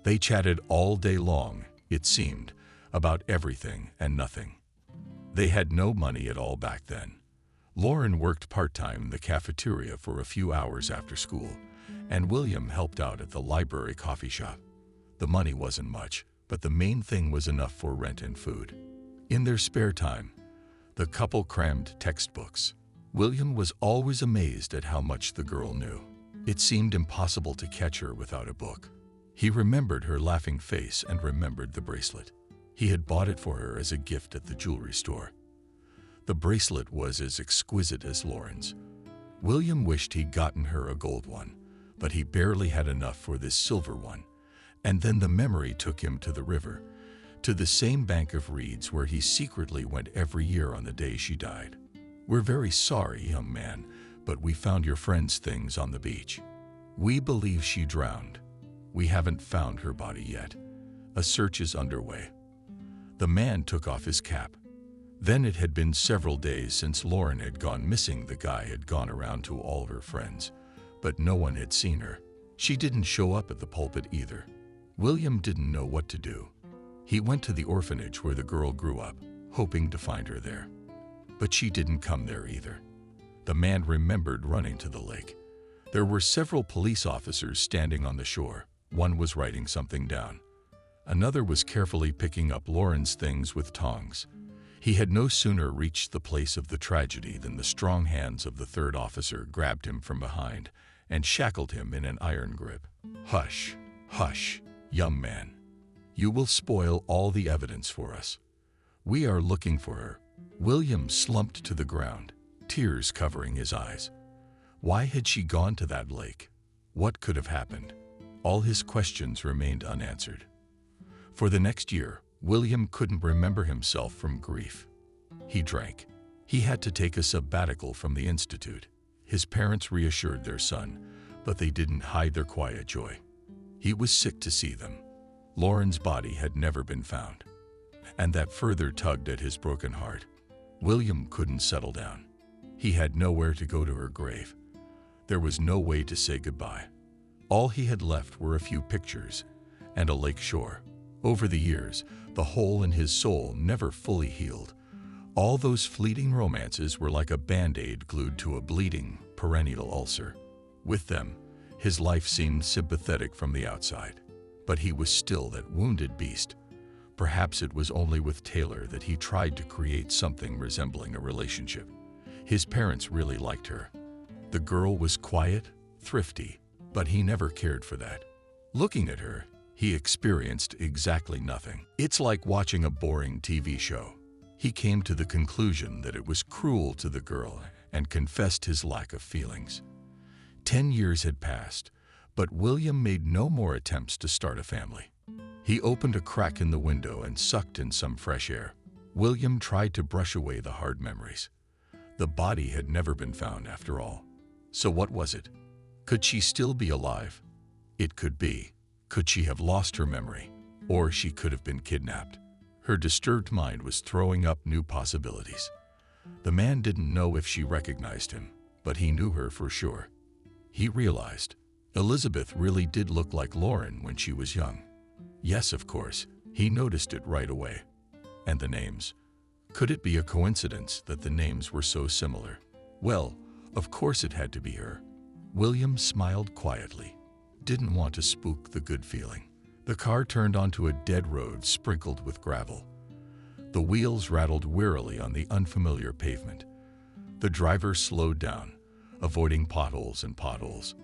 They chatted all day long, it seemed, about everything and nothing. They had no money at all back then. Lauren worked part-time in the cafeteria for a few hours after school, and William helped out at the library coffee shop. The money wasn't much, but the main thing was enough for rent and food. In their spare time, the couple crammed textbooks. William was always amazed at how much the girl knew. It seemed impossible to catch her without a book. He remembered her laughing face and remembered the bracelet. He had bought it for her as a gift at the jewelry store. The bracelet was as exquisite as Lauren's. William wished he'd gotten her a gold one, but he barely had enough for this silver one. And then the memory took him to the river, to the same bank of reeds where he secretly went every year on the day she died. We're very sorry, young man, but we found your friend's things on the beach. We believe she drowned. We haven't found her body yet. A search is underway. The man took off his cap. Then it had been several days since Lauren had gone missing. The guy had gone around to all of her friends, but no one had seen her. She didn't show up at the pulpit either. William didn't know what to do. He went to the orphanage where the girl grew up, hoping to find her there. But she didn't come there either. The man remembered running to the lake. There were several police officers standing on the shore. One was writing something down. Another was carefully picking up Lauren's things with tongs. He had no sooner reached the place of the tragedy than the strong hands of the third officer grabbed him from behind and shackled him in an iron grip. "Hush, hush, young man. You will spoil all the evidence for us. We are looking for her." William slumped to the ground, tears covering his eyes. Why had she gone to that lake? What could have happened? All his questions remained unanswered. For the next year, William couldn't remember himself from grief. He drank. He had to take a sabbatical from the institute. His parents reassured their son, but they didn't hide their quiet joy. He was sick to see them. Lauren's body had never been found, and that further tugged at his broken heart. William couldn't settle down. He had nowhere to go to her grave. There was no way to say goodbye. All he had left were a few pictures and a lake shore. Over the years, the hole in his soul never fully healed. All those fleeting romances were like a band-aid glued to a bleeding, perennial ulcer. With them, his life seemed sympathetic from the outside, but he was still that wounded beast. Perhaps it was only with Taylor that he tried to create something resembling a relationship. His parents really liked her. The girl was quiet, thrifty, but he never cared for that. Looking at her, he experienced exactly nothing. It's like watching a boring TV show. He came to the conclusion that it was cruel to the girl and confessed his lack of feelings. 10 years had passed, but William made no more attempts to start a family. He opened a crack in the window and sucked in some fresh air. William tried to brush away the hard memories. The body had never been found after all. So what was it? Could she still be alive? It could be. Could she have lost her memory? Or she could have been kidnapped. Her disturbed mind was throwing up new possibilities. The man didn't know if she recognized him, but he knew her for sure. He realized Elizabeth really did look like Lauren when she was young. Yes, of course, he noticed it right away. And the names. Could it be a coincidence that the names were so similar? Well, of course it had to be her. William smiled quietly. Didn't want to spook the good feeling. The car turned onto a dead road sprinkled with gravel. The wheels rattled wearily on the unfamiliar pavement. The driver slowed down, avoiding potholes and potholes.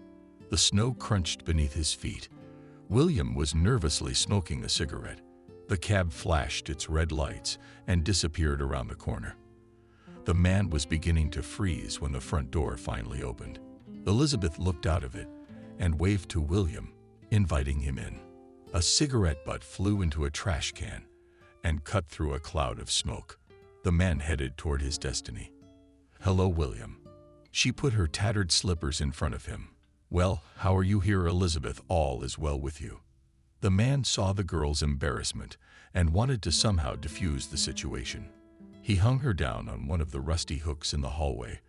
The snow crunched beneath his feet. William was nervously smoking a cigarette. The cab flashed its red lights and disappeared around the corner. The man was beginning to freeze when the front door finally opened. Elizabeth looked out of it and waved to William, inviting him in. A cigarette butt flew into a trash can and cut through a cloud of smoke. The man headed toward his destiny. "Hello, William." She put her tattered slippers in front of him. "Well, how are you here, Elizabeth? All is well with you." The man saw the girl's embarrassment and wanted to somehow diffuse the situation. He hung her down on one of the rusty hooks in the hallway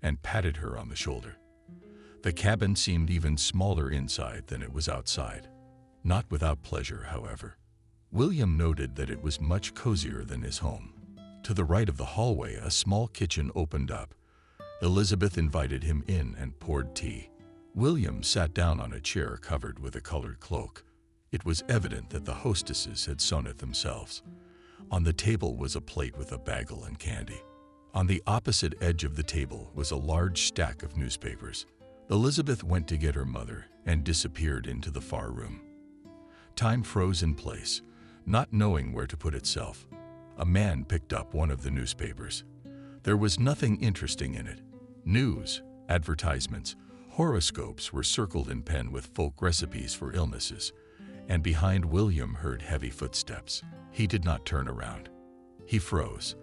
and patted her on the shoulder. The cabin seemed even smaller inside than it was outside. Not without pleasure, however. William noted that it was much cozier than his home. To the right of the hallway, a small kitchen opened up. Elizabeth invited him in and poured tea. William sat down on a chair covered with a colored cloak. It was evident that the hostesses had sewn it themselves. On the table was a plate with a bagel and candy. On the opposite edge of the table was a large stack of newspapers. Elizabeth went to get her mother and disappeared into the far room. Time froze in place, not knowing where to put itself. A man picked up one of the newspapers. There was nothing interesting in it. News, advertisements, horoscopes were circled in pen with folk recipes for illnesses, and behind William heard heavy footsteps. He did not turn around. He froze.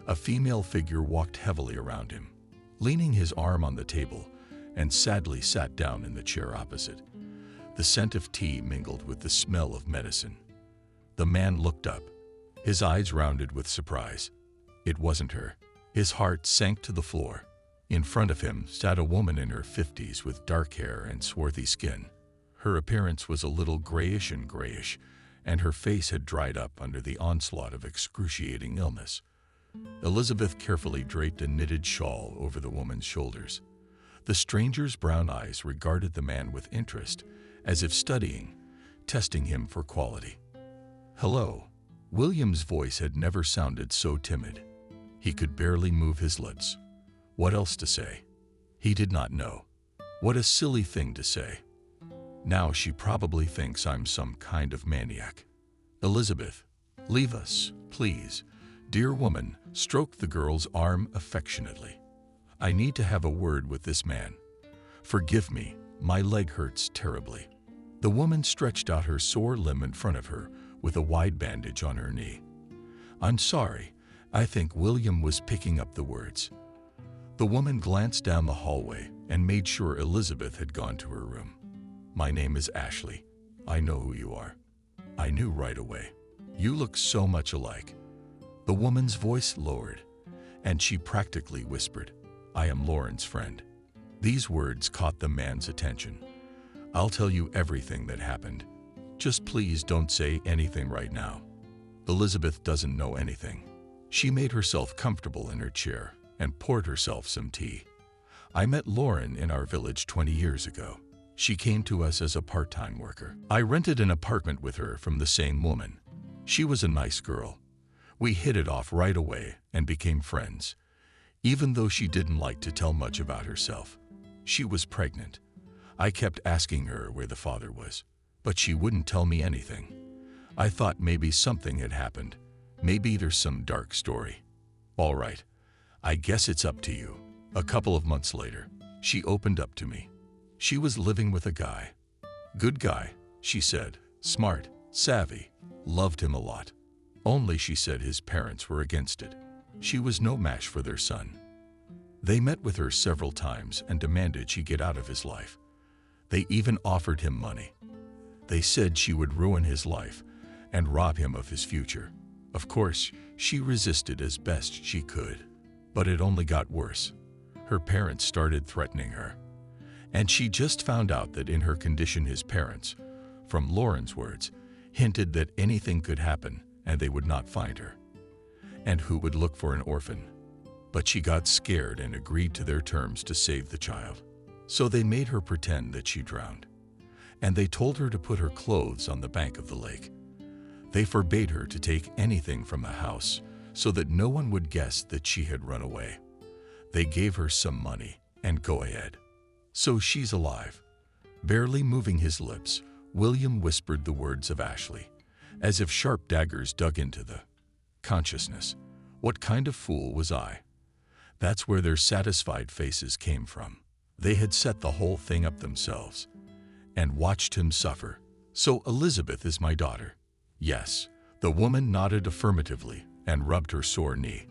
A female figure walked heavily around him, leaning his arm on the table, and sadly sat down in the chair opposite. The scent of tea mingled with the smell of medicine. The man looked up, his eyes rounded with surprise. It wasn't her. His heart sank to the floor. In front of him sat a woman in her 50s with dark hair and swarthy skin. Her appearance was a little grayish, and her face had dried up under the onslaught of excruciating illness. Elizabeth carefully draped a knitted shawl over the woman's shoulders. The stranger's brown eyes regarded the man with interest, as if studying, testing him for quality. Hello. William's voice had never sounded so timid. He could barely move his lips. What else to say? He did not know. What a silly thing to say. Now she probably thinks I'm some kind of maniac. Elizabeth, leave us, please. Dear woman, stroked the girl's arm affectionately. I need to have a word with this man. Forgive me, my leg hurts terribly. The woman stretched out her sore limb in front of her with a wide bandage on her knee. I'm sorry, I think William was picking up the words. The woman glanced down the hallway and made sure Elizabeth had gone to her room. My name is Ashley. I know who you are. I knew right away. You look so much alike. The woman's voice lowered, and she practically whispered, I am Lauren's friend. These words caught the man's attention. I'll tell you everything that happened. Just please don't say anything right now. Elizabeth doesn't know anything. She made herself comfortable in her chair and poured herself some tea. I met Lauren in our village 20 years ago. She came to us as a part-time worker. I rented an apartment with her from the same woman. She was a nice girl. We hit it off right away and became friends, even though she didn't like to tell much about herself. She was pregnant. I kept asking her where the father was, but she wouldn't tell me anything. I thought maybe something had happened. Maybe there's some dark story. All right, I guess it's up to you. A couple of months later, she opened up to me. She was living with a guy. Good guy, she said. Smart, savvy, loved him a lot. Only she said his parents were against it. She was no match for their son. They met with her several times and demanded she get out of his life. They even offered him money. They said she would ruin his life and rob him of his future. Of course, she resisted as best she could, but it only got worse. Her parents started threatening her. And she just found out that in her condition his parents, from Lauren's words, hinted that anything could happen and they would not find her. And who would look for an orphan? But she got scared and agreed to their terms to save the child. So they made her pretend that she drowned. And they told her to put her clothes on the bank of the lake. They forbade her to take anything from the house so that no one would guess that she had run away. They gave her some money and go ahead. So she's alive. Barely moving his lips, William whispered the words of Ashley, as if sharp daggers dug into the consciousness. What kind of fool was I? That's where their satisfied faces came from. They had set the whole thing up themselves and watched him suffer. So Elizabeth is my daughter. Yes, the woman nodded affirmatively and rubbed her sore knee.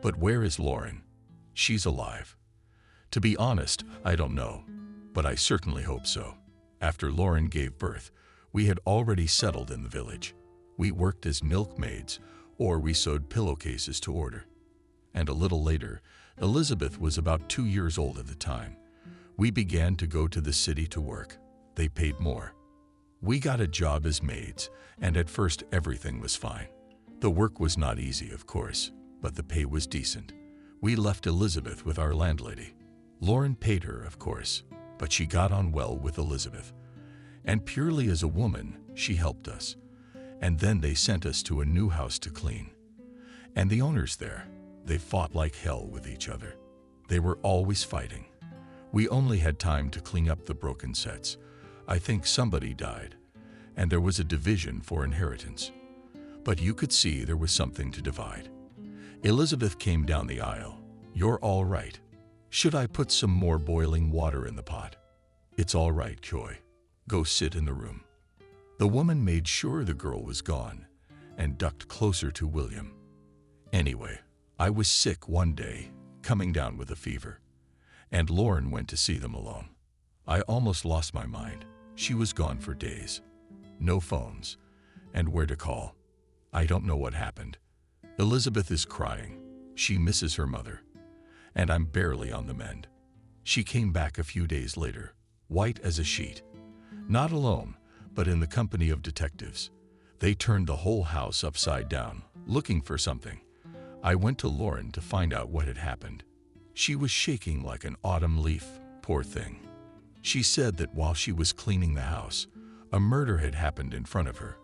But where is Lauren? She's alive. To be honest, I don't know, but I certainly hope so. After Lauren gave birth, we had already settled in the village. We worked as milkmaids, or we sewed pillowcases to order. And a little later, Elizabeth was about 2 years old at the time. We began to go to the city to work. They paid more. We got a job as maids, and at first everything was fine. The work was not easy, of course, but the pay was decent. We left Elizabeth with our landlady. Lauren paid her, of course, but she got on well with Elizabeth. And purely as a woman, she helped us. And then they sent us to a new house to clean. And the owners there, they fought like hell with each other. They were always fighting. We only had time to clean up the broken sets. I think somebody died, and there was a division for inheritance. But you could see there was something to divide. Elizabeth came down the aisle. You're all right. Should I put some more boiling water in the pot? It's all right, Joy. Go sit in the room. The woman made sure the girl was gone and ducked closer to William. Anyway, I was sick one day, coming down with a fever, and Lauren went to see them alone. I almost lost my mind. She was gone for days. No phones, and where to call. I don't know what happened. Elizabeth is crying. She misses her mother. And I'm barely on the mend. She came back a few days later, white as a sheet. Not alone, but in the company of detectives. They turned the whole house upside down, looking for something. I went to Lauren to find out what had happened. She was shaking like an autumn leaf, poor thing. She said that while she was cleaning the house, a murder had happened in front of her.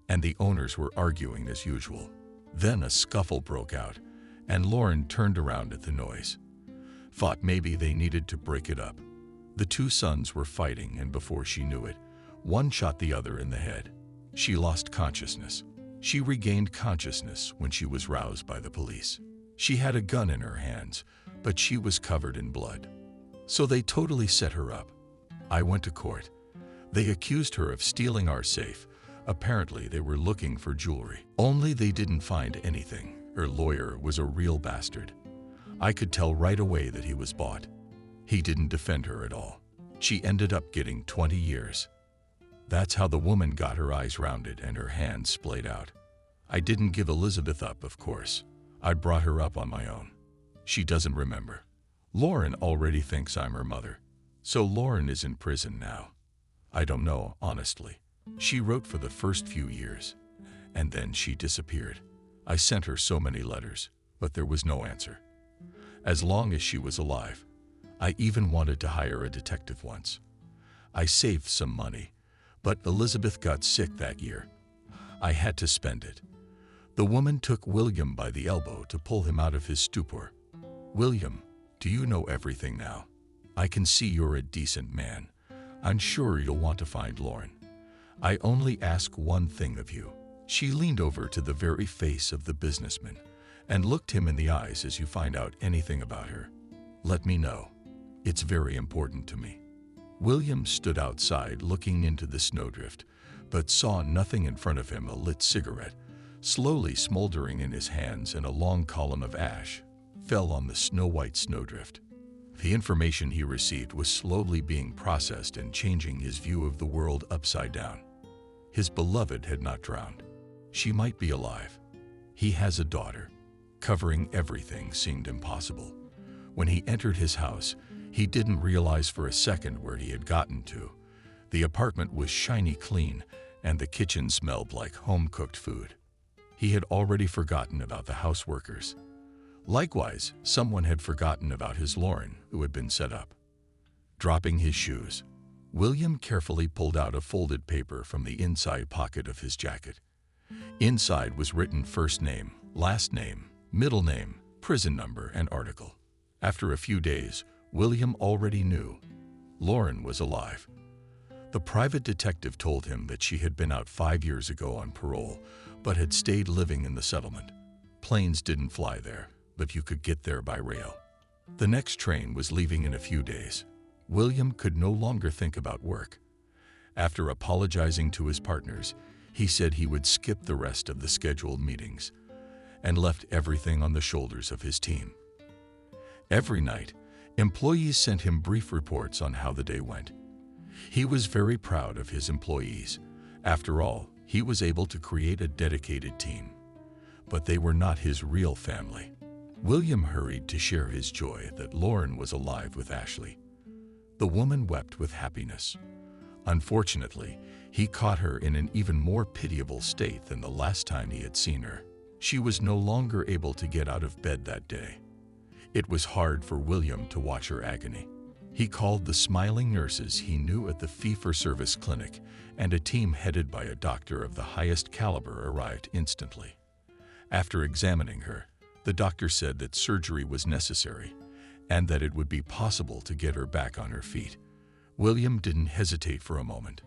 and the owners were arguing as usual. Then a scuffle broke out, and Lauren turned around at the noise. Thought maybe they needed to break it up. The two sons were fighting, and before she knew it, one shot the other in the head. She lost consciousness. She regained consciousness when she was roused by the police. She had a gun in her hands, but she was covered in blood. So they totally set her up. I went to court. They accused her of stealing our safe. Apparently they were looking for jewelry. Only they didn't find anything. Her lawyer was a real bastard. I could tell right away that he was bought. He didn't defend her at all. She ended up getting 20 years. That's how the woman got her eyes rounded and her hands splayed out. I didn't give Elizabeth up, of course. I brought her up on my own. She doesn't remember. Lauren already thinks I'm her mother. So Lauren is in prison now. I don't know, honestly. She wrote for the first few years, and then she disappeared. I sent her so many letters, but there was no answer. As long as she was alive, I even wanted to hire a detective once. I saved some money, but Elizabeth got sick that year. I had to spend it. The woman took William by the elbow to pull him out of his stupor. "William, do you know everything now? I can see you're a decent man. I'm sure you'll want to find Lauren. I only ask one thing of you." She leaned over to the very face of the businessman and looked him in the eyes. "As you find out anything about her, let me know. It's very important to me." William stood outside looking into the snowdrift, but saw nothing in front of him. A lit cigarette, slowly smoldering in his hands, and a long column of ash fell on the snow-white snowdrift. The information he received was slowly being processed and changing his view of the world upside down. His beloved had not drowned. She might be alive. He has a daughter. Covering everything seemed impossible. When he entered his house, he didn't realize for a second where he had gotten to. The apartment was shiny clean, and the kitchen smelled like home-cooked food. He had already forgotten about the house workers. Likewise, someone had forgotten about his Lauren, who had been set up. Dropping his shoes, William carefully pulled out a folded paper from the inside pocket of his jacket. Inside was written first name, last name, middle name, prison number, and article. After a few days, William already knew Lauren was alive. The private detective told him that she had been out 5 years ago on parole, but had stayed living in the settlement. Planes didn't fly there, but you could get there by rail. The next train was leaving in a few days. William could no longer think about work. After apologizing to his partners, he said he would skip the rest of the scheduled meetings and left everything on the shoulders of his team. Every night, employees sent him brief reports on how the day went. He was very proud of his employees. After all, he was able to create a dedicated team. But they were not his real family. William hurried to share his joy that Lauren was alive with Ashley. The woman wept with happiness. Unfortunately, he caught her in an even more pitiable state than the last time he had seen her. She was no longer able to get out of bed that day. It was hard for William to watch her agony. He called the smiling nurses he knew at the fee-for-service clinic, and a team headed by a doctor of the highest caliber arrived instantly. After examining her, the doctor said that surgery was necessary and that it would be possible to get her back on her feet. William didn't hesitate for a moment.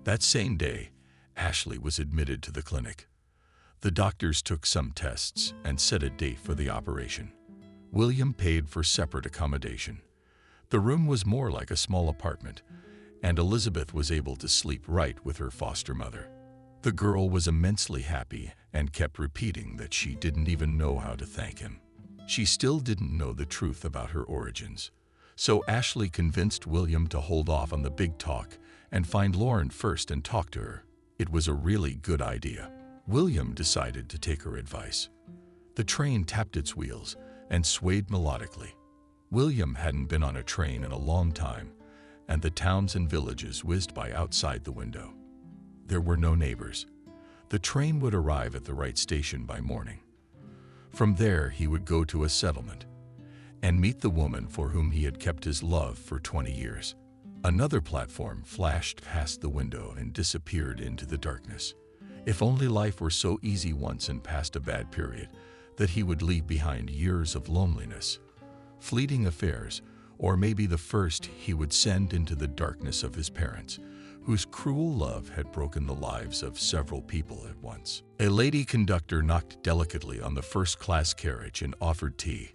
That same day, Ashley was admitted to the clinic. The doctors took some tests and set a date for the operation. William paid for separate accommodation. The room was more like a small apartment, and Elizabeth was able to sleep right with her foster mother. The girl was immensely happy and kept repeating that she didn't even know how to thank him. She still didn't know the truth about her origins. So Ashley convinced William to hold off on the big talk and find Lauren first and talk to her. It was a really good idea. William decided to take her advice. The train tapped its wheels and swayed melodically. William hadn't been on a train in a long time, and the towns and villages whizzed by outside the window. There were no neighbors. The train would arrive at the right station by morning. From there, he would go to a settlement and meet the woman for whom he had kept his love for 20 years. Another platform flashed past the window and disappeared into the darkness. If only life were so easy once and past a bad period that he would leave behind years of loneliness, fleeting affairs, or maybe the first he would send into the darkness of his parents, whose cruel love had broken the lives of several people at once. A lady conductor knocked delicately on the first-class carriage and offered tea.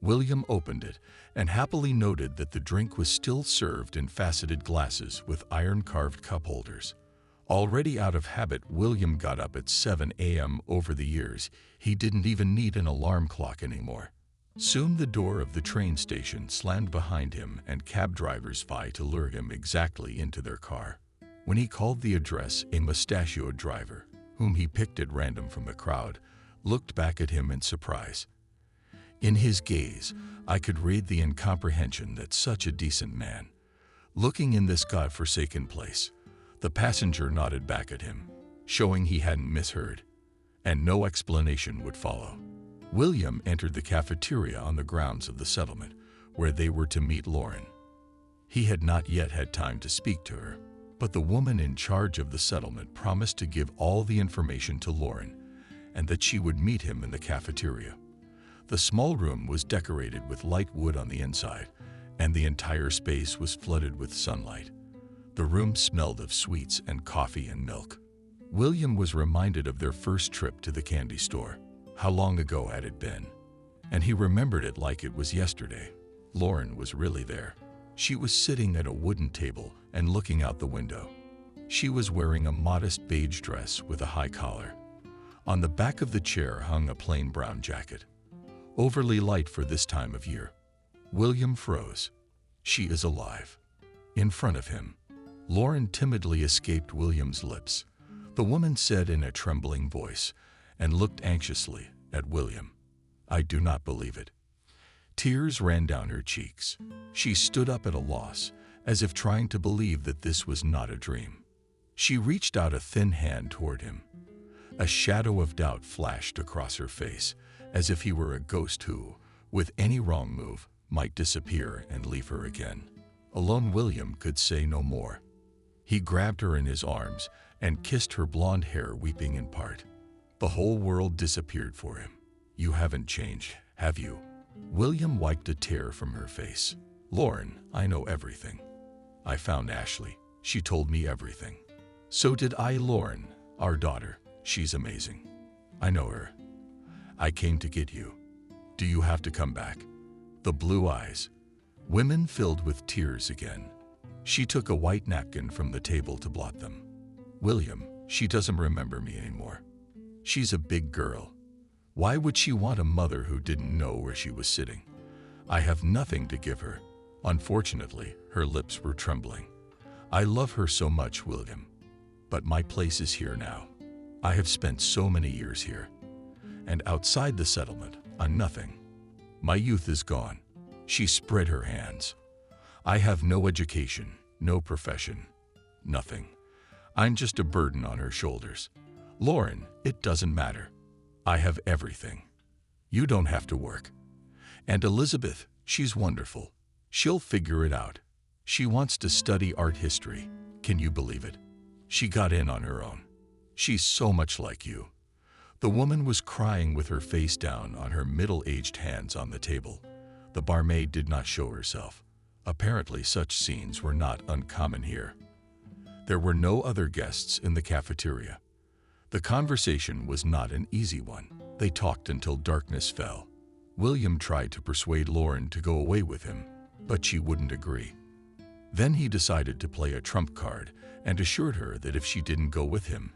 William opened it and happily noted that the drink was still served in faceted glasses with iron-carved cup holders. Already out of habit, William got up at 7 a.m. Over the years. He didn't even need an alarm clock anymore. Soon the door of the train station slammed behind him and cab drivers vied to lure him exactly into their car. When he called the address, a mustachioed driver, whom he picked at random from the crowd, looked back at him in surprise. In his gaze, I could read the incomprehension that such a decent man, looking in this God-forsaken place. The passenger nodded back at him, showing he hadn't misheard, and no explanation would follow. William entered the cafeteria on the grounds of the settlement, where they were to meet Lauren. He had not yet had time to speak to her, but the woman in charge of the settlement promised to give all the information to Lauren, and that she would meet him in the cafeteria. The small room was decorated with light wood on the inside, and the entire space was flooded with sunlight. The room smelled of sweets and coffee and milk. William was reminded of their first trip to the candy store. How long ago had it been? And he remembered it like it was yesterday. Lauren was really there. She was sitting at a wooden table and looking out the window. She was wearing a modest beige dress with a high collar. On the back of the chair hung a plain brown jacket, overly light for this time of year. William froze. She is alive. In front of him. Lauren timidly escaped William's lips. The woman said in a trembling voice, and looked anxiously at William, "I do not believe it." Tears ran down her cheeks. She stood up at a loss, as if trying to believe that this was not a dream. She reached out a thin hand toward him. A shadow of doubt flashed across her face, as if he were a ghost who, with any wrong move, might disappear and leave her again. Alone, William could say no more. He grabbed her in his arms and kissed her blonde hair, weeping in part. The whole world disappeared for him. "You haven't changed, have you?" William wiped a tear from her face. "Lauren, I know everything. I found Ashley. She told me everything. So did I, Lauren, our daughter. She's amazing. I know her. I came to get you. Do you have to come back?" The blue eyes, women filled with tears again. She took a white napkin from the table to blot them. "William, she doesn't remember me anymore. She's a big girl. Why would she want a mother who didn't know where she was sitting? I have nothing to give her." Unfortunately, her lips were trembling. "I love her so much, William. But my place is here now. I have spent so many years here. And outside the settlement, I'm nothing. My youth is gone." She spread her hands. "I have no education, no profession, nothing. I'm just a burden on her shoulders. Lauren, it doesn't matter. I have everything. You don't have to work. And Elizabeth, she's wonderful. She'll figure it out. She wants to study art history. Can you believe it? She got in on her own. She's so much like you." The woman was crying with her face down on her middle-aged hands on the table. The barmaid did not show herself. Apparently, such scenes were not uncommon here. There were no other guests in the cafeteria. The conversation was not an easy one. They talked until darkness fell. William tried to persuade Lauren to go away with him, but she wouldn't agree. Then he decided to play a trump card and assured her that if she didn't go with him,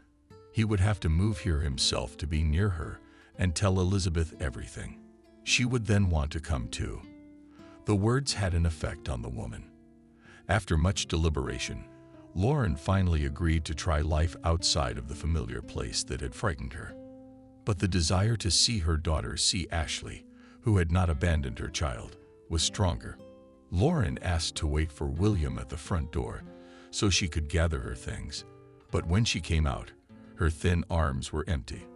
he would have to move here himself to be near her and tell Elizabeth everything. She would then want to come too. The words had an effect on the woman. After much deliberation, Lauren finally agreed to try life outside of the familiar place that had frightened her. But the desire to see her daughter see Ashley, who had not abandoned her child, was stronger. Lauren asked to wait for William at the front door so she could gather her things, but when she came out, her thin arms were empty.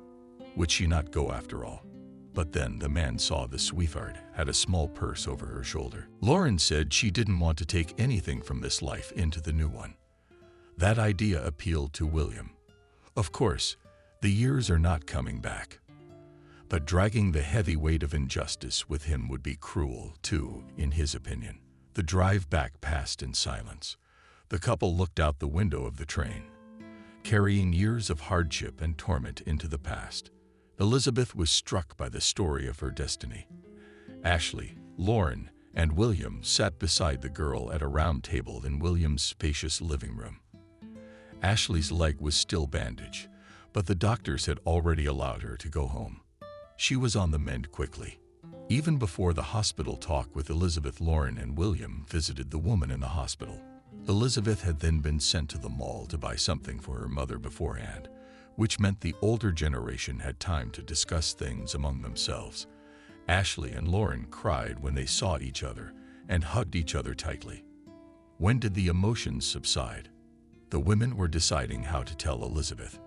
Would she not go after all? But then the man saw the sweetheart had a small purse over her shoulder. Lauren said she didn't want to take anything from this life into the new one. That idea appealed to William. Of course, The years are not coming back. But dragging the heavy weight of injustice with him would be cruel, too, in his opinion. The drive back passed in silence. The couple looked out the window of the train, carrying years of hardship and torment into the past. Elizabeth was struck by the story of her destiny. Ashley, Lauren, and William sat beside the girl at a round table in William's spacious living room. Ashley's leg was still bandaged, but the doctors had already allowed her to go home. She was on the mend quickly. Even before the hospital talk with Elizabeth, Lauren and William visited the woman in the hospital. Elizabeth had then been sent to the mall to buy something for her mother beforehand, which meant the older generation had time to discuss things among themselves. Ashley and Lauren cried when they saw each other and hugged each other tightly. When did the emotions subside? The women were deciding how to tell Elizabeth,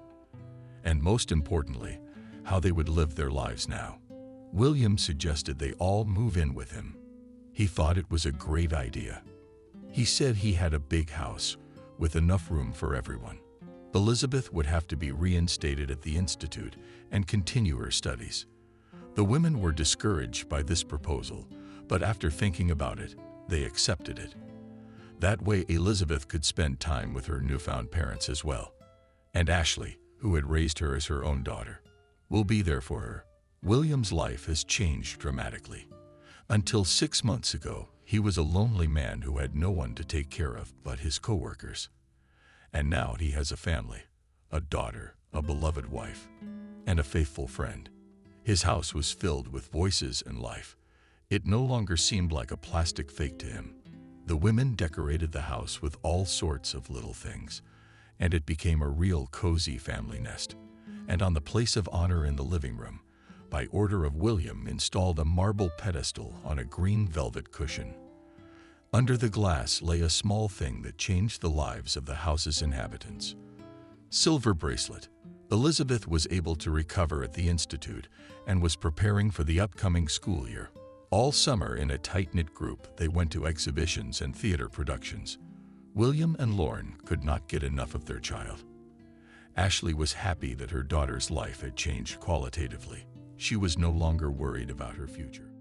and most importantly, how they would live their lives now. William suggested they all move in with him. He thought it was a great idea. He said he had a big house with enough room for everyone. Elizabeth would have to be reinstated at the institute and continue her studies. The women were discouraged by this proposal, but after thinking about it, they accepted it. That way Elizabeth could spend time with her newfound parents as well. And Ashley, who had raised her as her own daughter, will be there for her. William's life has changed dramatically. Until 6 months ago, he was a lonely man who had no one to take care of but his co-workers. And now he has a family, a daughter, a beloved wife, and a faithful friend. His house was filled with voices and life. It no longer seemed like a plastic fake to him. The women decorated the house with all sorts of little things, and it became a real cozy family nest. And on the place of honor in the living room, by order of William, installed a marble pedestal on a green velvet cushion. Under the glass lay a small thing that changed the lives of the house's inhabitants. Silver Bracelet. Elizabeth was able to recover at the institute and was preparing for the upcoming school year. All summer, in a tight-knit group, they went to exhibitions and theater productions. William and Lauren could not get enough of their child. Ashley was happy that her daughter's life had changed qualitatively. She was no longer worried about her future.